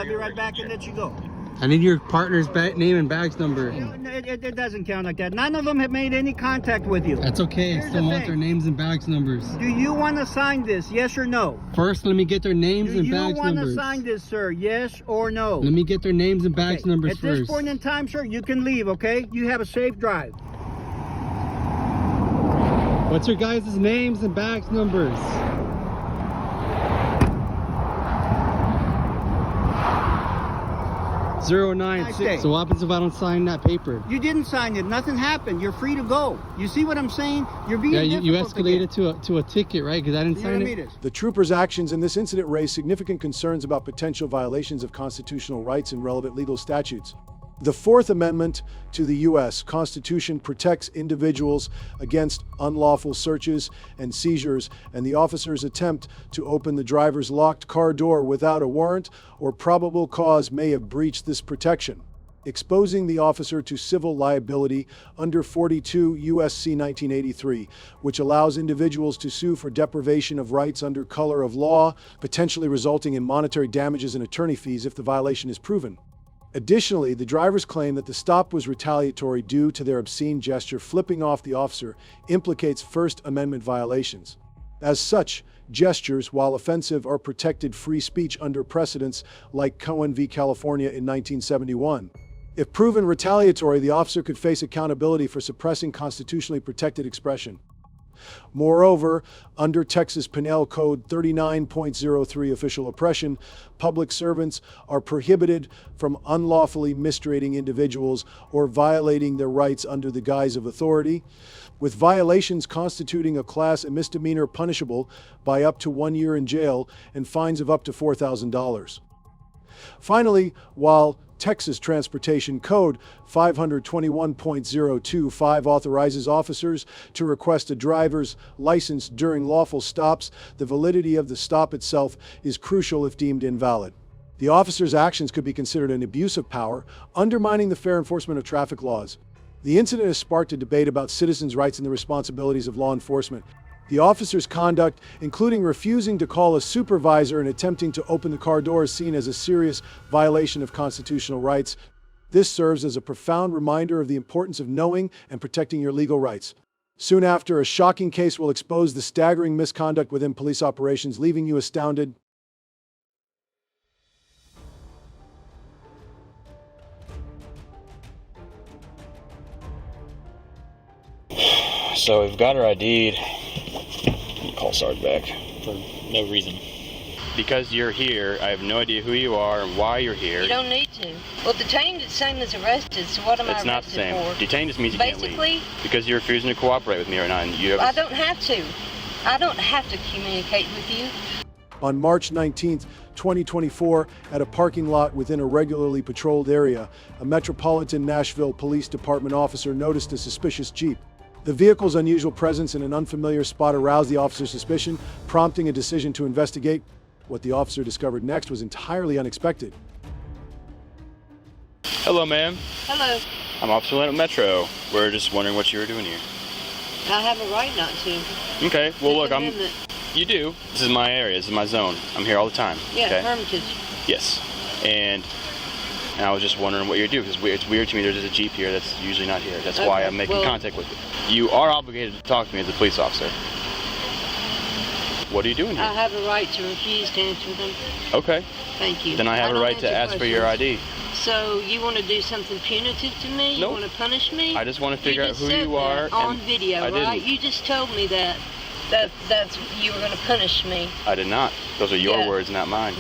be right back and let you go. I need your partner's name and badge number. It doesn't count like that. None of them have made any contact with you. That's okay. I still want their names and badge numbers. Do you want to sign this? Yes or no? First, let me get their names and badge numbers. Do you want to sign this, sir? Yes or no? Let me get their names and badge numbers first. At this point in time, sir, you can leave, okay? You have a safe drive. What's your guys' names and badge numbers? .096. So what happens if I don't sign that paper? You didn't sign it. Nothing happened. You're free to go. You see what I'm saying? You're being you escalated to a ticket, right? Because I didn't sign it. The troopers' actions in this incident raised significant concerns about potential violations of constitutional rights and relevant legal statutes. The Fourth Amendment to the U.S. Constitution protects individuals against unlawful searches and seizures, and the officer's attempt to open the driver's locked car door without a warrant or probable cause may have breached this protection, exposing the officer to civil liability under 42 U.S.C. 1983, which allows individuals to sue for deprivation of rights under color of law, potentially resulting in monetary damages and attorney fees if the violation is proven. Additionally, the drivers claim that the stop was retaliatory due to their obscene gesture flipping off the officer implicates First Amendment violations. As such, gestures, while offensive, are protected free speech under precedents like Cohen v. California in 1971. If proven retaliatory, the officer could face accountability for suppressing constitutionally protected expression. Moreover, under Texas Penal Code 39.03 official oppression, public servants are prohibited from unlawfully mistreating individuals or violating their rights under the guise of authority, with violations constituting a class a misdemeanor punishable by up to 1 year in jail and fines of up to $4,000. Finally, while Texas Transportation Code 521.025 authorizes officers to request a driver's license during lawful stops, the validity of the stop itself is crucial if deemed invalid. The officer's actions could be considered an abuse of power, undermining the fair enforcement of traffic laws. The incident has sparked a debate about citizens' rights and the responsibilities of law enforcement. The officer's conduct, including refusing to call a supervisor and attempting to open the car door, is seen as a serious violation of constitutional rights. This serves as a profound reminder of the importance of knowing and protecting your legal rights. Soon after, a shocking case will expose the staggering misconduct within police operations, leaving you astounded. So we've got her ID'd. Call Sarge back. For no reason. Because you're here, I have no idea who you are and why you're here. You don't need to. Well, detained is the same as arrested, so what am I arrested for? It's not the same. Detained just means you can't leave. Basically, because you're refusing to cooperate with me right now. And you have I don't have to. I don't have to communicate with you. On March 19, 2024, at a parking lot within a regularly patrolled area, a Metropolitan Nashville Police Department officer noticed a suspicious Jeep. The vehicle's unusual presence in an unfamiliar spot aroused the officer's suspicion, prompting a decision to investigate. What the officer discovered next was entirely unexpected. Hello, ma'am. Hello. I'm Officer Leonard Metro. We're just wondering what you were doing here. I have a right not to. Okay, well look, you do. This is my area, this is my zone. I'm here all the time. Yeah, okay? Hermitage. Yes. And I was just wondering what you're doing, because it's weird to me there's a Jeep here that's usually not here. That's why I'm making contact with you. You are obligated to talk to me as a police officer. What are you doing here? I have a right to refuse to answer them. Okay. Thank you. Then I have a right to ask for your ID. So you want to do something punitive to me? Nope. You want to punish me? I just want to figure out who you are. On video, I right? didn't. You just told me that you were going to punish me. I did not. Those are your words, not mine.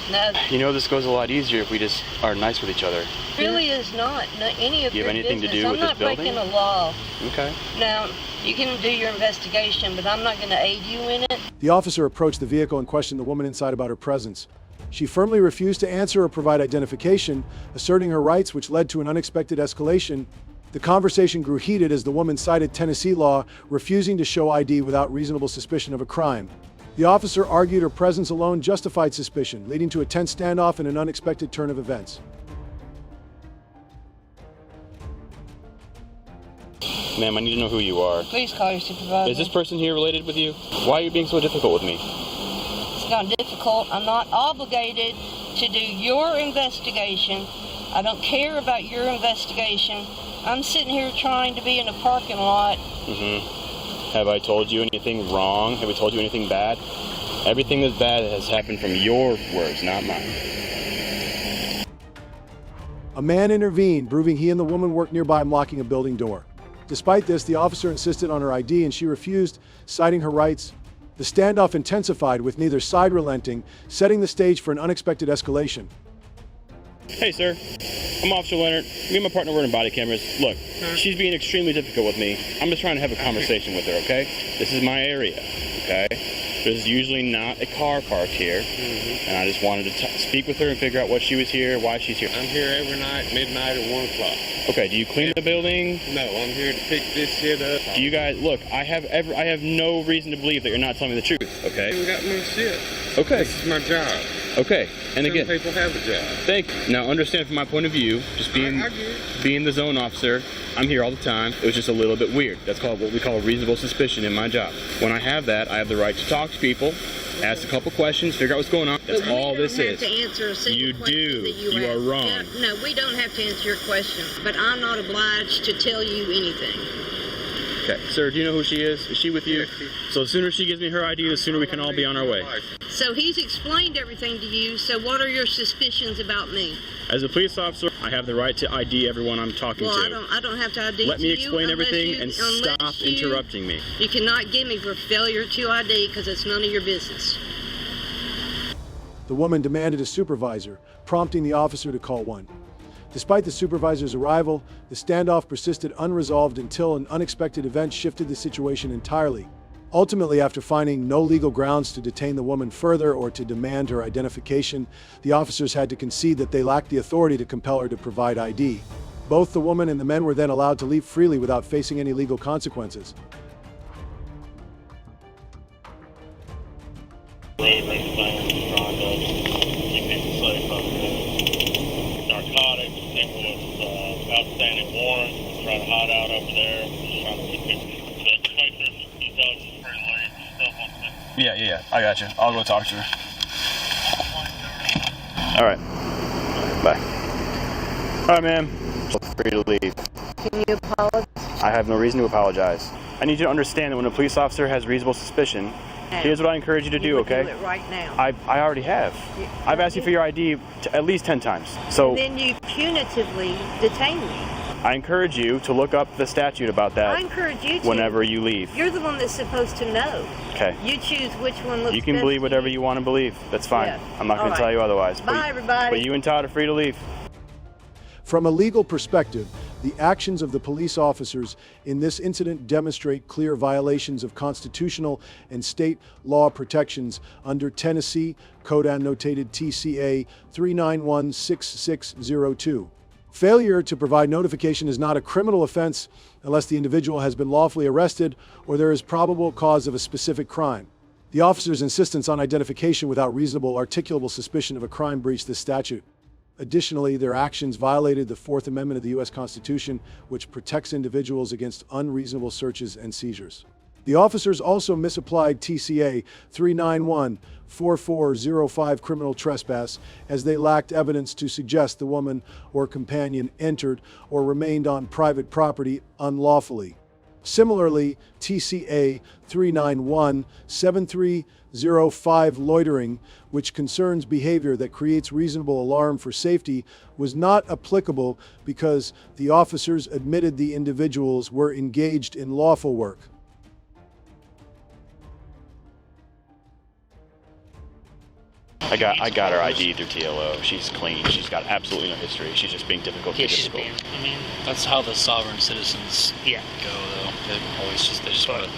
No. You know, this goes a lot easier if we just are nice with each other. It really is not. Any of Do you have anything business. to do with this building? I'm not breaking a law. Okay. Now, you can do your investigation, but I'm not going to aid you in it. The officer approached the vehicle and questioned the woman inside about her presence. She firmly refused to answer or provide identification, asserting her rights, which led to an unexpected escalation. The conversation grew heated as the woman cited Tennessee law, refusing to show ID without reasonable suspicion of a crime. The officer argued her presence alone justified suspicion, leading to a tense standoff and an unexpected turn of events. Ma'am, I need to know who you are. Please call your supervisor. Is this person here related with you? Why are you being so difficult with me? It's not difficult. I'm not obligated to do your investigation. I don't care about your investigation. I'm sitting here trying to be in a parking lot. Have I told you anything wrong? Have I told you anything bad? Everything that's bad has happened from your words, not mine. A man intervened, proving he and the woman worked nearby, unlocking a building door. Despite this, the officer insisted on her ID and she refused, citing her rights. The standoff intensified, with neither side relenting, setting the stage for an unexpected escalation. Hey, sir. I'm Officer Leonard. Me and my partner were in body cameras. Look, she's being extremely difficult with me. I'm just trying to have a conversation with her, okay? This is my area, okay? There's usually not a car parked here, and I just wanted to speak with her and figure out what she was here, why she's here. I'm here every night, midnight at 1 o'clock. Okay, do you clean the building? No, I'm here to pick this shit up. Do you guys, look, I have no reason to believe that you're not telling me the truth, okay? I got my shit. Okay. This is my job. Okay, and again, some people have a job. Thank you. Now, understand from my point of view, just being the zone officer, I'm here all the time. It was just a little bit weird. That's called what we call reasonable suspicion in my job. When I have that, I have the right to talk to people, ask a couple questions, figure out what's going on. That's all this is. You do. You are wrong. No, we don't have to answer your question, but I'm not obliged to tell you anything. Okay, sir, do you know who she is? Is she with you? So the sooner she gives me her ID, the sooner we can all be on our way. So he's explained everything to you, so what are your suspicions about me? As a police officer, I have the right to ID everyone I'm talking to. I don't have to ID Let me you explain everything and stop interrupting me. You cannot get me for failure to ID because it's none of your business. The woman demanded a supervisor, prompting the officer to call one. Despite the supervisor's arrival, the standoff persisted unresolved until an unexpected event shifted the situation entirely. Ultimately, after finding no legal grounds to detain the woman further or to demand her identification, the officers had to concede that they lacked the authority to compel her to provide ID. Both the woman and the men were then allowed to leave freely without facing any legal consequences. Narcotics, there was outstanding warrants, right hot out over there. Trying to keep it. But like this, you know, it's pretty late. Stuff like that. Yeah. I got you. I'll go talk to her. All right. Bye. All right, ma'am. Feel free to leave. Can you apologize? I have no reason to apologize. I need you to understand that when a police officer has reasonable suspicion, here's what I encourage you to do, okay? Do it right now. I already have. I've asked you for your ID at least 10 times. So And then you punitively detain me. I encourage you to look up the statute about that. I encourage you to. Whenever you leave. You're the one that's supposed to know. Okay. You choose which one looks You can best believe to whatever you want to believe. That's fine. Yeah. I'm not going All to tell right. you otherwise. Bye, everybody. But you and Todd are free to leave. From a legal perspective, the actions of the police officers in this incident demonstrate clear violations of constitutional and state law protections under Tennessee Code Annotated TCA 3916602. Failure to provide notification is not a criminal offense unless the individual has been lawfully arrested or there is probable cause of a specific crime. The officer's insistence on identification without reasonable articulable suspicion of a crime breached this statute. Additionally, their actions violated the Fourth Amendment of the U.S. Constitution, which protects individuals against unreasonable searches and seizures. The officers also misapplied TCA 3914405 criminal trespass, as they lacked evidence to suggest the woman or companion entered or remained on private property unlawfully. Similarly, TCA 3917305 loitering, which concerns behavior that creates reasonable alarm for safety, was not applicable because the officers admitted the individuals were engaged in lawful work. I got her ID through TLO. She's clean. She's got absolutely no history. She's just being difficult. Yeah, she's being. I mean, that's how the sovereign citizens go, though. They just want to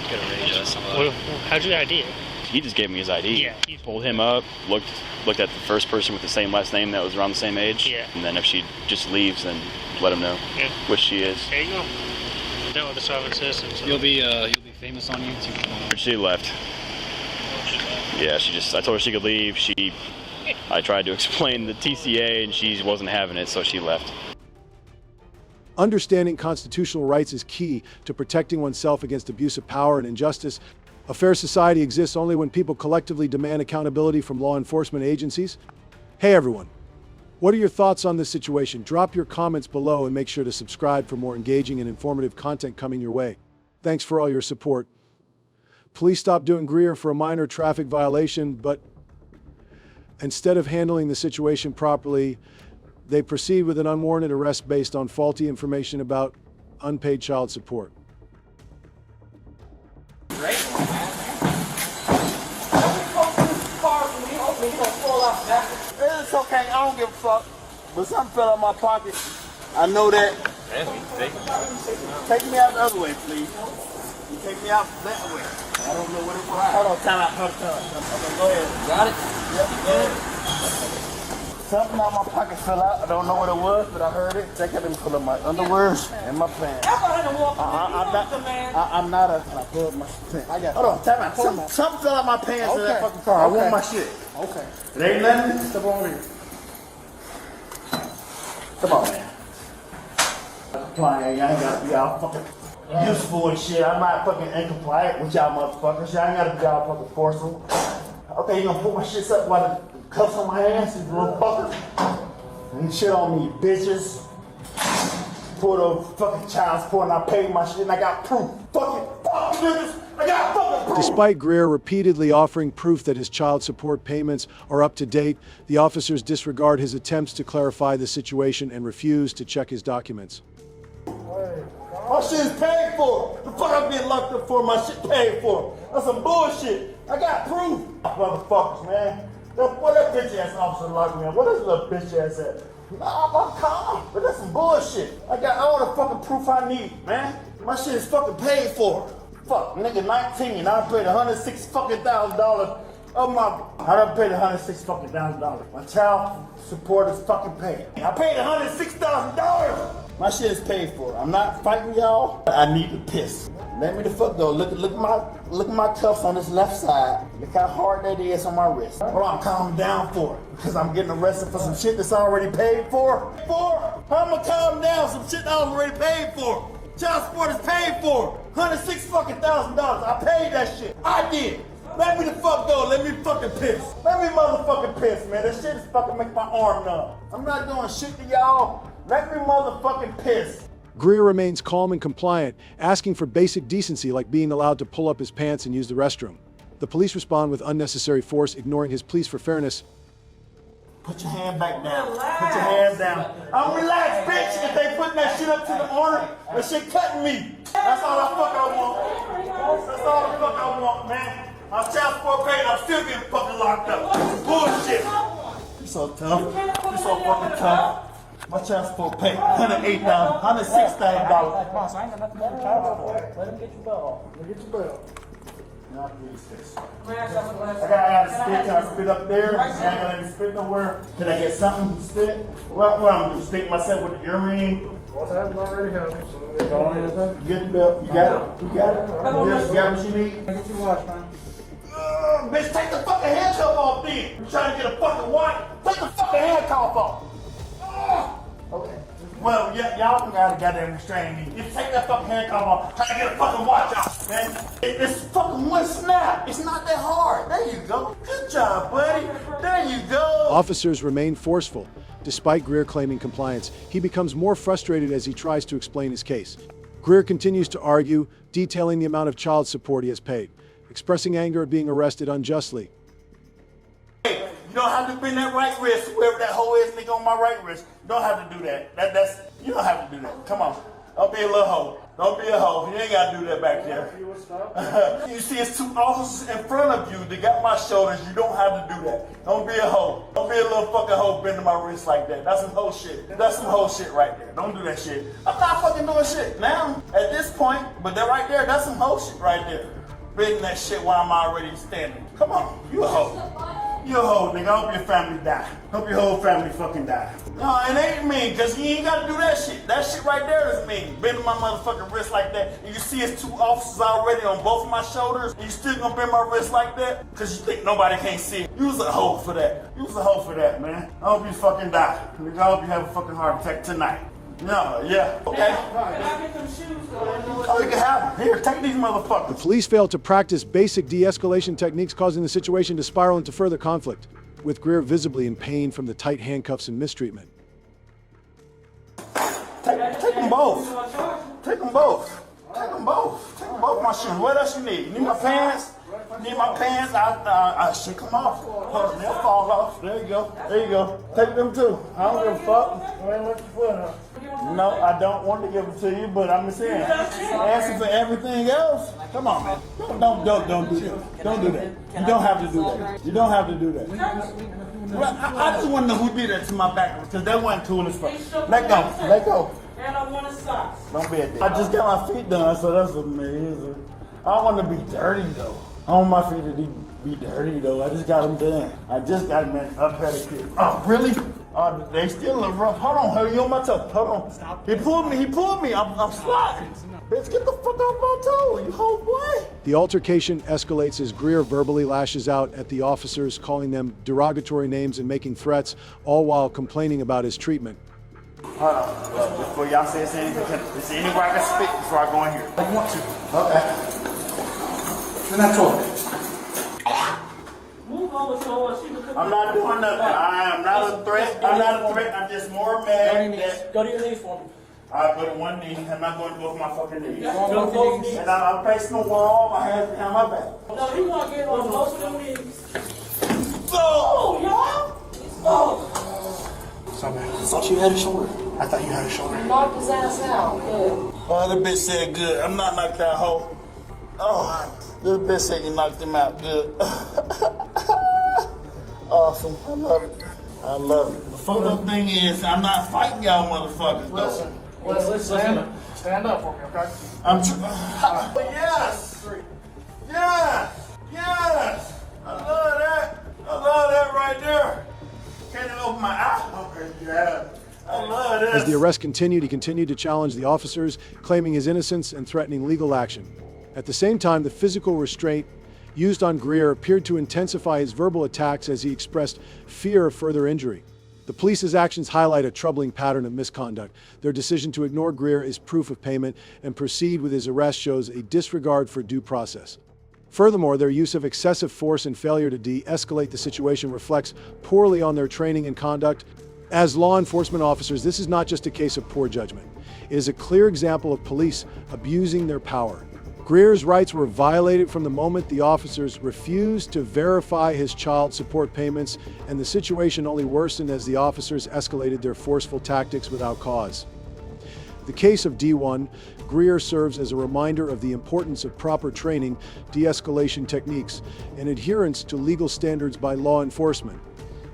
get a rage at somebody. How'd you get ID? He just gave me his ID. Yeah. Pulled him up, looked at the first person with the same last name that was around the same age. Yeah. And then if she just leaves, then let him know which she is. There you go. Dealt with the sovereign citizens. You'll be famous on YouTube. She left. Yeah, I told her she could leave. I tried to explain the TCA and she wasn't having it, so she left. Understanding constitutional rights is key to protecting oneself against abuse of power and injustice. A fair society exists only when people collectively demand accountability from law enforcement agencies. Hey everyone, what are your thoughts on this situation? Drop your comments below and make sure to subscribe for more engaging and informative content coming your way. Thanks for all your support. Police stopped doing Greer for a minor traffic violation, but instead of handling the situation properly, they proceed with an unwarranted arrest based on faulty information about unpaid child support. It's okay, I don't give a fuck. But something fell out my pocket. I know that. Take me out the other way, please. You take me out that way. I don't know what it was. Hold on, time out. Okay, go ahead. Got it? Yep, go ahead. Something out my pocket fell out. I don't know what it was, but I heard it. Check out them pull up my underwear and my pants. I'm not a. I pull up my pants. I got. Hold on, time out. Something fell out my pants in that fucking car. I want my shit. Okay. It ain't nothing. Step over here. Come on, man. Complying. I ain't gotta be all fucking useful and shit. I'm not fucking incompliant with y'all motherfuckers. I ain't gotta be all fucking forceful. Okay, you gonna put my shit up while the cuffs on my hands, you little fuckers? And shit on me, bitches. Pour the fucking child support and I paid my shit and I got proof. Fuck niggas. I got fucking proof. Despite Greer repeatedly offering proof that his child support payments are up to date, the officers disregard his attempts to clarify the situation and refuse to check his documents. My shit is paid for. The fuck I'm being locked up for? My shit paid for. That's some bullshit. I got proof. Motherfuckers, man. What that bitch ass officer locked me up? What is little bitch ass at? Nah, I'm calm, but that's some bullshit. I got all the fucking proof I need, man. My shit is fucking paid for. Fuck, nigga, 19. I paid $106,000 of my. I done paid $106,000. My child support is fucking paid. I paid $106,000. My shit is paid for. I'm not fighting y'all. I need to piss. Let me the fuck go. Look at my cuffs on this left side. Look how hard that is on my wrist. Hold on, I'm calming down for it. Because I'm getting arrested for some shit that's already paid for. I'm gonna calm down some shit that I already paid for. Child support is paid for. $106,000. I paid that shit. I did. Let me the fuck go. Let me fucking piss. Let me motherfucking piss, man. That shit is fucking make my arm numb. I'm not doing shit to y'all. Let me motherfucking piss. Greer remains calm and compliant, asking for basic decency like being allowed to pull up his pants and use the restroom. The police respond with unnecessary force, ignoring his pleas for fairness. Put your hand back down. Put your hands down. I'm relaxed, bitch. If they putting that shit up to the owner, that shit cutting me. That's all the fuck I want. That's all the fuck I want, man. I'm child support paid, I'm still getting fucking locked up. It's bullshit. You so tough. You so fucking tough. My child support paid $106,000. Boss, I ain't got nothing to do with child support. Let him get your belt off. Let him get your belt. I gotta spit. Can I spit up there? I ain't gonna let me spit nowhere. Can I get something to spit? What I'm gonna do? Stick myself with the earring? Boss, I already have it. You get the belt. You got it? You got it? Yes, you got what you need? Get your watch, man. Bitch, take the fucking handcuff off then. You trying to get a fucking watch? Take the fucking handcuff off. Okay. Well, y'all gotta goddamn restrain me. You take that fucking handcuff off. Try to get a fucking watch off, man. It's fucking one snap. It's not that hard. There you go. Good job, buddy. There you go. Officers remain forceful. Despite Greer claiming compliance, he becomes more frustrated as he tries to explain his case. Greer continues to argue, detailing the amount of child support he has paid, expressing anger at being arrested unjustly. Hey, you don't have to bend that right wrist, whoever that hoe is, nigga, on my right wrist. You don't have to do that. You don't have to do that. Come on. Don't be a little hoe. Don't be a hoe. You ain't got to do that back there. You see, it's two officers in front of you that got my shoulders. You don't have to do that. Don't be a hoe. Don't be a little fucking hoe bending my wrist like that. That's some hoe shit. That's some hoe shit right there. Don't do that shit. I'm not fucking doing shit now at this point, but that right there, that's some hoe shit right there. Bending that shit while I'm already standing. Come on. You a hoe. You a hoe, nigga. I hope your family die. Hope your whole family fucking die. No, it ain't mean, because you ain't got to do that shit. That shit right there is mean. Bending my motherfucking wrist like that. And you see it's two officers already on both of my shoulders, and you still gonna bend my wrist like that? Because you think nobody can't see it. You was a hoe for that. You was a hoe for that, man. I hope you fucking die. Nigga, I hope you have a fucking heart attack tonight. No, yeah, okay. Can I get them shoes? Oh, you can have them. Here, take these motherfuckers. The police failed to practice basic de-escalation techniques, causing the situation to spiral into further conflict, with Greer visibly in pain from the tight handcuffs and mistreatment. Take them both. Take them both. Take them both. Take both my shoes. What else you need? You need my pants? You need my pants? I should come off. They'll fall off. There you go. There you go. Take them too. I don't give a fuck. Go ahead and lift your foot up. No, I don't want to give them to you, but I'm just saying. Asking for everything else? Come on, man. Don't do that. Don't do that. You don't have to do that. You don't have to do that. Well, I just want to know who did that to my back, because that wasn't cool as fuck. Let go. Let go. And I want a socks. Don't be a dick. I just got my feet done, so that's amazing. I don't want to be dirty, though. I don't want my feet to be dirty, though. I just got them done. I just got them a pedicure. Oh, really? They still look rough. Hold on, you on my toe. Hold on. Stop. He pulled me. I'm sliding. Bitch, get the fuck off my toe, you whole boy. The altercation escalates as Greer verbally lashes out at the officers, calling them derogatory names and making threats, all while complaining about his treatment. Hold on. Before y'all say anything, is there anywhere I can spit before I go in here? I want to. Okay. Then I told you. Move over so she can. I'm not doing nothing. I am not a threat. I'm not a threat. I'm just more mad that. Go to your knees for me. I'll go to one knee. I'm not going to both my fucking knees. Go to both knees. And I'm facing the wall. My hands behind my back. No, you want to get on both of them knees. Oh, y'all. Oh. Sorry, man. I thought you had a shoulder. I thought you had a shoulder. You knocked his ass out. Good. Oh, the bitch said good. I'm not like that hoe. Oh, this bitch said you knocked him out good. Awesome. I love it. I love it. The fucked up thing is, I'm not fighting y'all motherfuckers, though. Listen. Stand up for me, okay? Yes! Yes! Yes! I love that. I love that right there. Can't even open my eye. Okay, yeah. I love that. As the arrest continued, he continued to challenge the officers, claiming his innocence and threatening legal action. At the same time, the physical restraint used on Greer appeared to intensify his verbal attacks as he expressed fear of further injury. The police's actions highlight a troubling pattern of misconduct. Their decision to ignore Greer is proof of payment and proceed with his arrest shows a disregard for due process. Furthermore, their use of excessive force and failure to de-escalate the situation reflects poorly on their training and conduct. As law enforcement officers, this is not just a case of poor judgment. It is a clear example of police abusing their power. Greer's rights were violated from the moment the officers refused to verify his child support payments, and the situation only worsened as the officers escalated their forceful tactics without cause. The case of D1, Greer serves as a reminder of the importance of proper training, de-escalation techniques, and adherence to legal standards by law enforcement.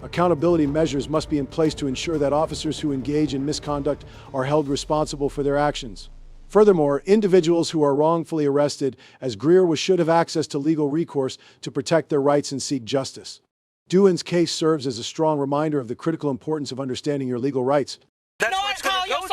Accountability measures must be in place to ensure that officers who engage in misconduct are held responsible for their actions. Furthermore, individuals who are wrongfully arrested, as Greer should have access to legal recourse to protect their rights and seek justice. D1's case serves as a strong reminder of the critical importance of understanding your legal rights. That's what it's going to go to.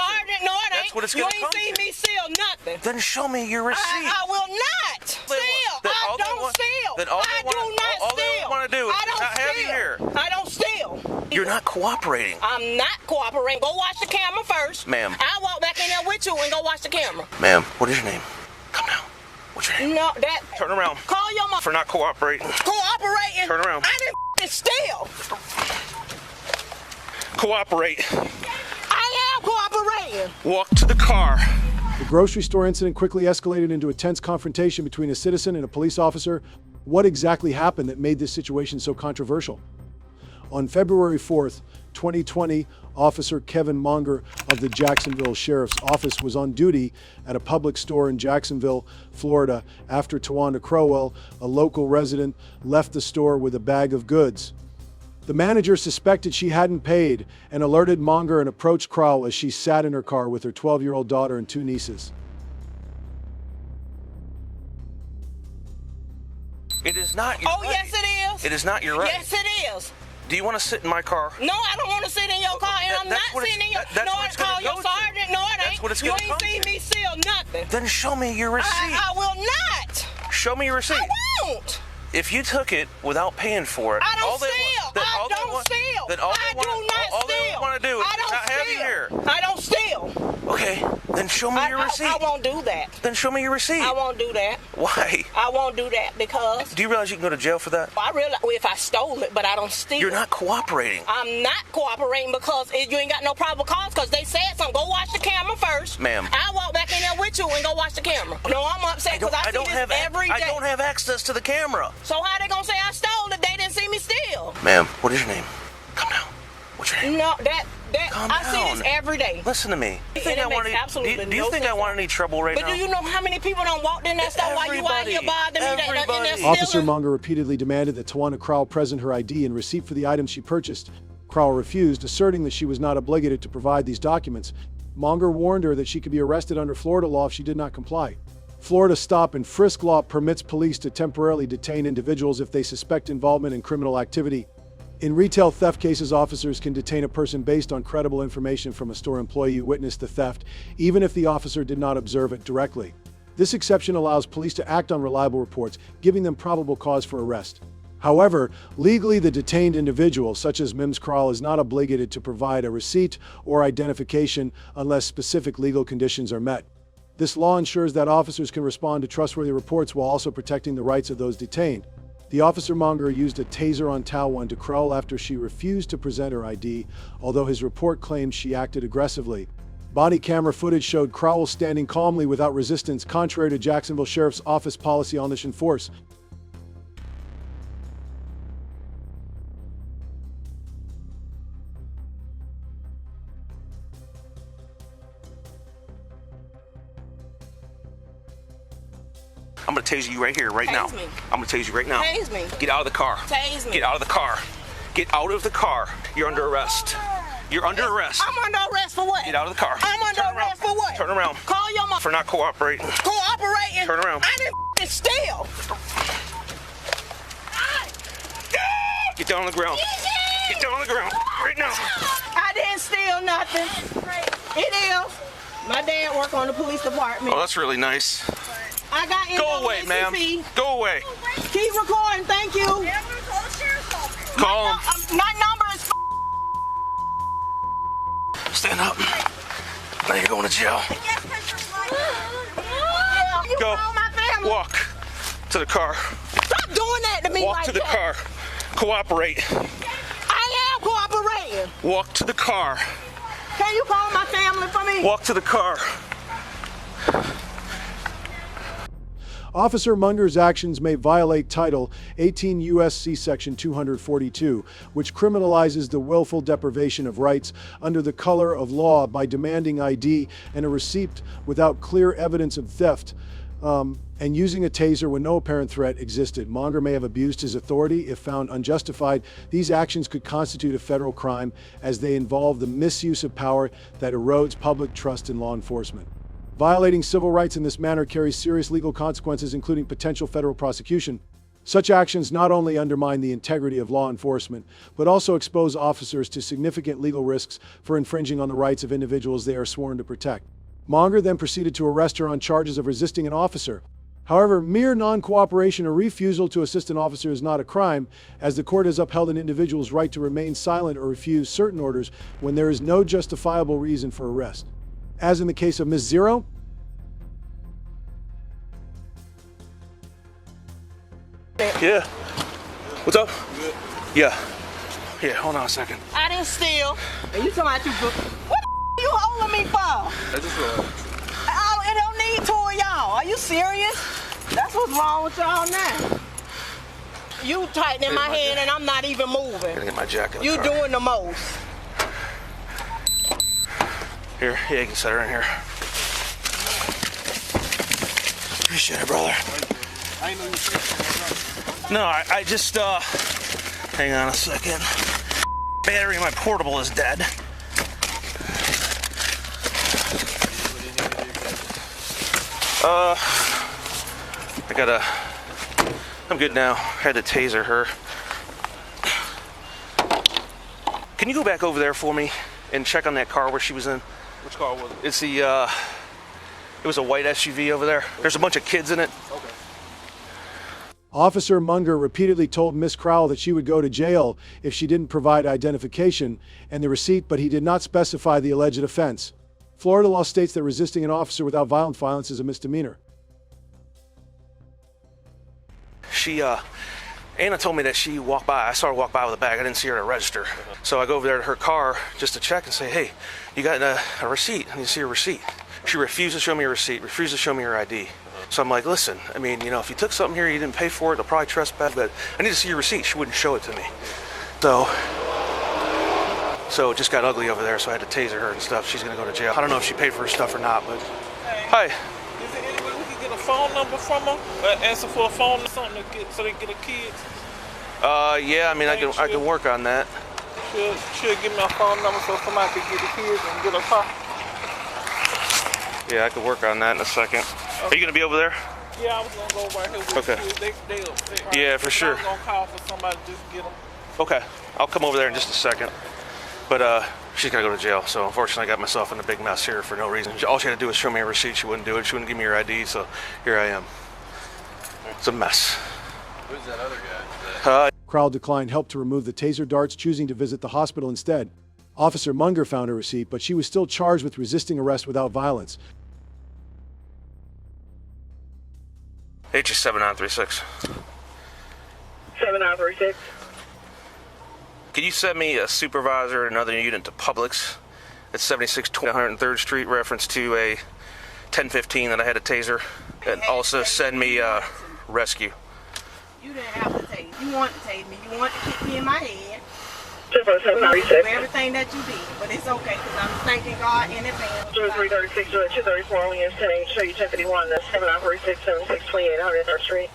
No, it ain't. That's what it's going to come to. You ain't seen me steal nothing. Then show me your receipt. I will not steal. I don't steal. Then all I do not all they want to do is not have you here. I don't steal. You're not cooperating. I'm not cooperating. Go watch the camera first. Ma'am. I'll walk back in there with you and go watch the camera. Ma'am, what is your name? Come now. What's your name? No, that. Turn around. Call your mom. For not cooperating. Cooperating? Turn around. I didn't steal. Cooperate. I am cooperating. Walk to the car. The grocery store incident quickly escalated into a tense confrontation between a citizen and a police officer. What exactly happened that made this situation so controversial? On February 4th, 2020, Officer Kevin Monger of the Jacksonville Sheriff's Office was on duty at a public store in Jacksonville, Florida, after Tawanda Crowell, a local resident, left the store with a bag of goods. The manager suspected she hadn't paid and alerted Monger and approached Crowell as she sat in her car with her 12-year-old daughter and two nieces. It is not your right. Yes, it is. It is not your right. Yes, it is. Do you want to sit in my car? No, I don't want to sit in your car, and I'm not sitting in your car. No, it's called your sergeant. No, it ain't. You ain't seen me steal nothing. Then show me your receipt. I will not. Show me your receipt. I won't. If you took it without paying for it, I don't steal. I don't steal. Then all they want to do is not have you here. I don't steal. Okay, then show me your receipt. I won't do that. Then show me your receipt. I won't do that. Why? I won't do that because... Do you realize you can go to jail for that? I realize if I stole it, but I don't steal. You're not cooperating. I'm not cooperating because you ain't got no probable cause because they said something. Go watch the camera first. Ma'am. I'll walk back in there with you and go watch the camera. No, I'm upset because I see this every day. I don't have access to the camera. So how they gonna say I stole it? They didn't see me steal. Ma'am, what is your name? Come now. What's your name? No, Calm I down. see this every day. Listen to me. Do you think I want any trouble right now? But do you know how many people don't walk in that store while you out here bothering me? That Officer Monger repeatedly demanded that Tawanda Crowell present her ID and receipt for the items she purchased. Crowell refused, asserting that she was not obligated to provide these documents. Monger warned her that she could be arrested under Florida law if she did not comply. Florida stop and frisk law permits police to temporarily detain individuals if they suspect involvement in criminal activity. In retail theft cases, officers can detain a person based on credible information from a store employee who witnessed the theft, even if the officer did not observe it directly. This exception allows police to act on reliable reports, giving them probable cause for arrest. However, legally, the detained individual, such as Mims Crowell, is not obligated to provide a receipt or identification unless specific legal conditions are met. This law ensures that officers can respond to trustworthy reports while also protecting the rights of those detained. The officer Monger used a taser on Tawanda Crowell after she refused to present her ID, although his report claimed she acted aggressively. Body camera footage showed Crowell standing calmly without resistance, contrary to Jacksonville Sheriff's Office policy on this enforce. I'm gonna tase you right here, right now. Me. I'm gonna tase you right now. Tase me. Get out of the car. Tase me. Get out of the car. Get out of the car. You're under arrest. You're under arrest. I'm under arrest for what? Get out of the car. I'm under arrest for what? Turn around. Call your mom. For not cooperating. Cooperating? Turn around. I didn't steal. Get down on the ground. Get down on the ground right now. I didn't steal nothing. It is. My dad work on the police department. Oh, that's really nice. I got Go away, ma'am. Go away. Keep recording, thank you. Call him. My number is. Stand up. Now you're going to jail. Go. Walk to the car. Stop doing that to me. Walk to the car. Cooperate. I am cooperating. Walk to the car. Can you call my family for me? Walk to the car. Officer Munger's actions may violate Title 18 U.S.C. Section 242, which criminalizes the willful deprivation of rights under the color of law by demanding ID and a receipt without clear evidence of theft, and using a taser when no apparent threat existed. Munger may have abused his authority. If found unjustified, these actions could constitute a federal crime as they involve the misuse of power that erodes public trust in law enforcement. Violating civil rights in this manner carries serious legal consequences, including potential federal prosecution. Such actions not only undermine the integrity of law enforcement, but also expose officers to significant legal risks for infringing on the rights of individuals they are sworn to protect. Munger then proceeded to arrest her on charges of resisting an officer. However, mere non-cooperation or refusal to assist an officer is not a crime, as the court has upheld an individual's right to remain silent or refuse certain orders when there is no justifiable reason for arrest. As in the case of Ms. Zero, Yeah. What's up? Yeah. Yeah, hold on a second. I didn't steal. And you talking about you, what the you holding me for? I just It don't need two of y'all. Are you serious? That's what's wrong with y'all now. You tightening my hand and I'm not even moving. Gotta get my jacket. You doing the most. Here, yeah, you can set her in here. Appreciate it, brother. No, I just, hang on a second. Battery in my portable is dead. I'm good now. I had to taser her. Can you go back over there for me and check on that car where she was in? Which car was it? It's the, it was a white SUV over there. There's a bunch of kids in it. Okay. Officer Munger repeatedly told Miss Crowell that she would go to jail if she didn't provide identification and the receipt, but he did not specify the alleged offense. Florida law states that resisting an officer without violence is a misdemeanor. Anna told me that she walked by. I saw her walk by with a bag. I didn't see her at a register. So I go over there to her car just to check and say, hey, you got a receipt? I need to see your receipt. She refused to show me a receipt, refused to show me her ID. So I'm like, listen, I mean, you know, if you took something here, you didn't pay for it, they'll probably trespass, but I need to see your receipt. She wouldn't show it to me. So it just got ugly over there, so I had to taser her and stuff. She's gonna go to jail. I don't know if she paid for her stuff or not, but hi. Is there any way we can get a phone number from her? Answer for a phone or something to get, so they get her kids? Yeah, I mean, I can work on that. She'll give me a phone number so somebody can get the kids and get a car. Yeah, I can work on that in a second. Are you gonna be over there? Yeah, I was gonna go right here with Okay. the kids. Yeah, for sure. I was gonna call for somebody to just get them. Okay, I'll come over there in just a second. But she's gotta go to jail, so unfortunately I got myself in a big mess here for no reason. All she had to do was show me a receipt. She wouldn't do it. She wouldn't give me her ID, so here I am. It's a mess. Who's that other guy? Crowell declined help to remove the taser darts, choosing to visit the hospital instead. Officer Munger found a receipt, but she was still charged with resisting arrest without violence. HS 7936. 7936. Can you send me a supervisor at another unit to Publix at 7620 103rd Street, reference to a 1015 that I had a taser, and also send me rescue. You didn't have to tase. You want to tase me. You want to kick me in my head. 24736. For everything that you did, but it's okay because I'm thanking God in advance. 336, 234, only in setting, show you 1051, that's 7936, 7628, 103rd Street.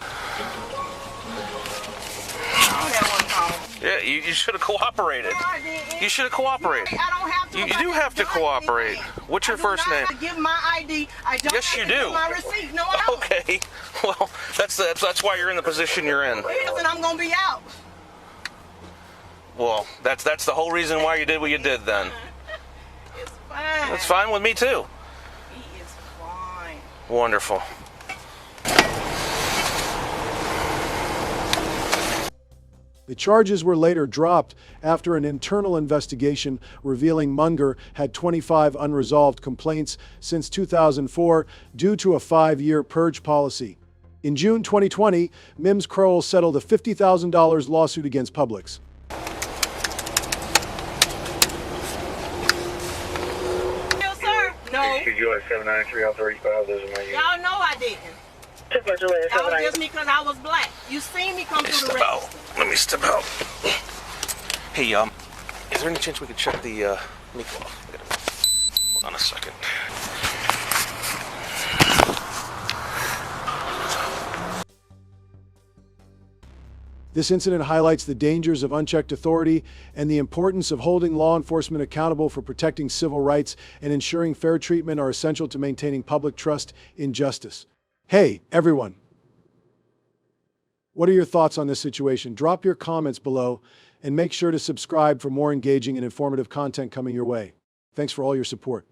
Yeah, you should have cooperated. You should have cooperated. I don't have to. You do have to cooperate. What's your first name? I give my ID. I don't Yes, you have to do. give my receipt. No, I don't. Okay. Well, that's why you're in the position you're in. And I'm gonna be out. Well, that's the whole reason why you did what you did then. fine. That's fine with me too. He is fine. Wonderful. The charges were later dropped after an internal investigation revealing Munger had 25 unresolved complaints since 2004 due to a 5-year purge policy. In June 2020, Mims Crowell settled a $50,000 lawsuit against Publix. No, sir. No. Did you like 793 out 35? Those are my units. Y'all know I didn't. That was just because I was black. You seen me come through the register. Let me step out. Hey, is there any chance we could check the meatball? Hold on a second. This incident highlights the dangers of unchecked authority and the importance of holding law enforcement accountable for protecting civil rights and ensuring fair treatment are essential to maintaining public trust in justice. Hey, everyone. What are your thoughts on this situation? Drop your comments below and make sure to subscribe for more engaging and informative content coming your way. Thanks for all your support.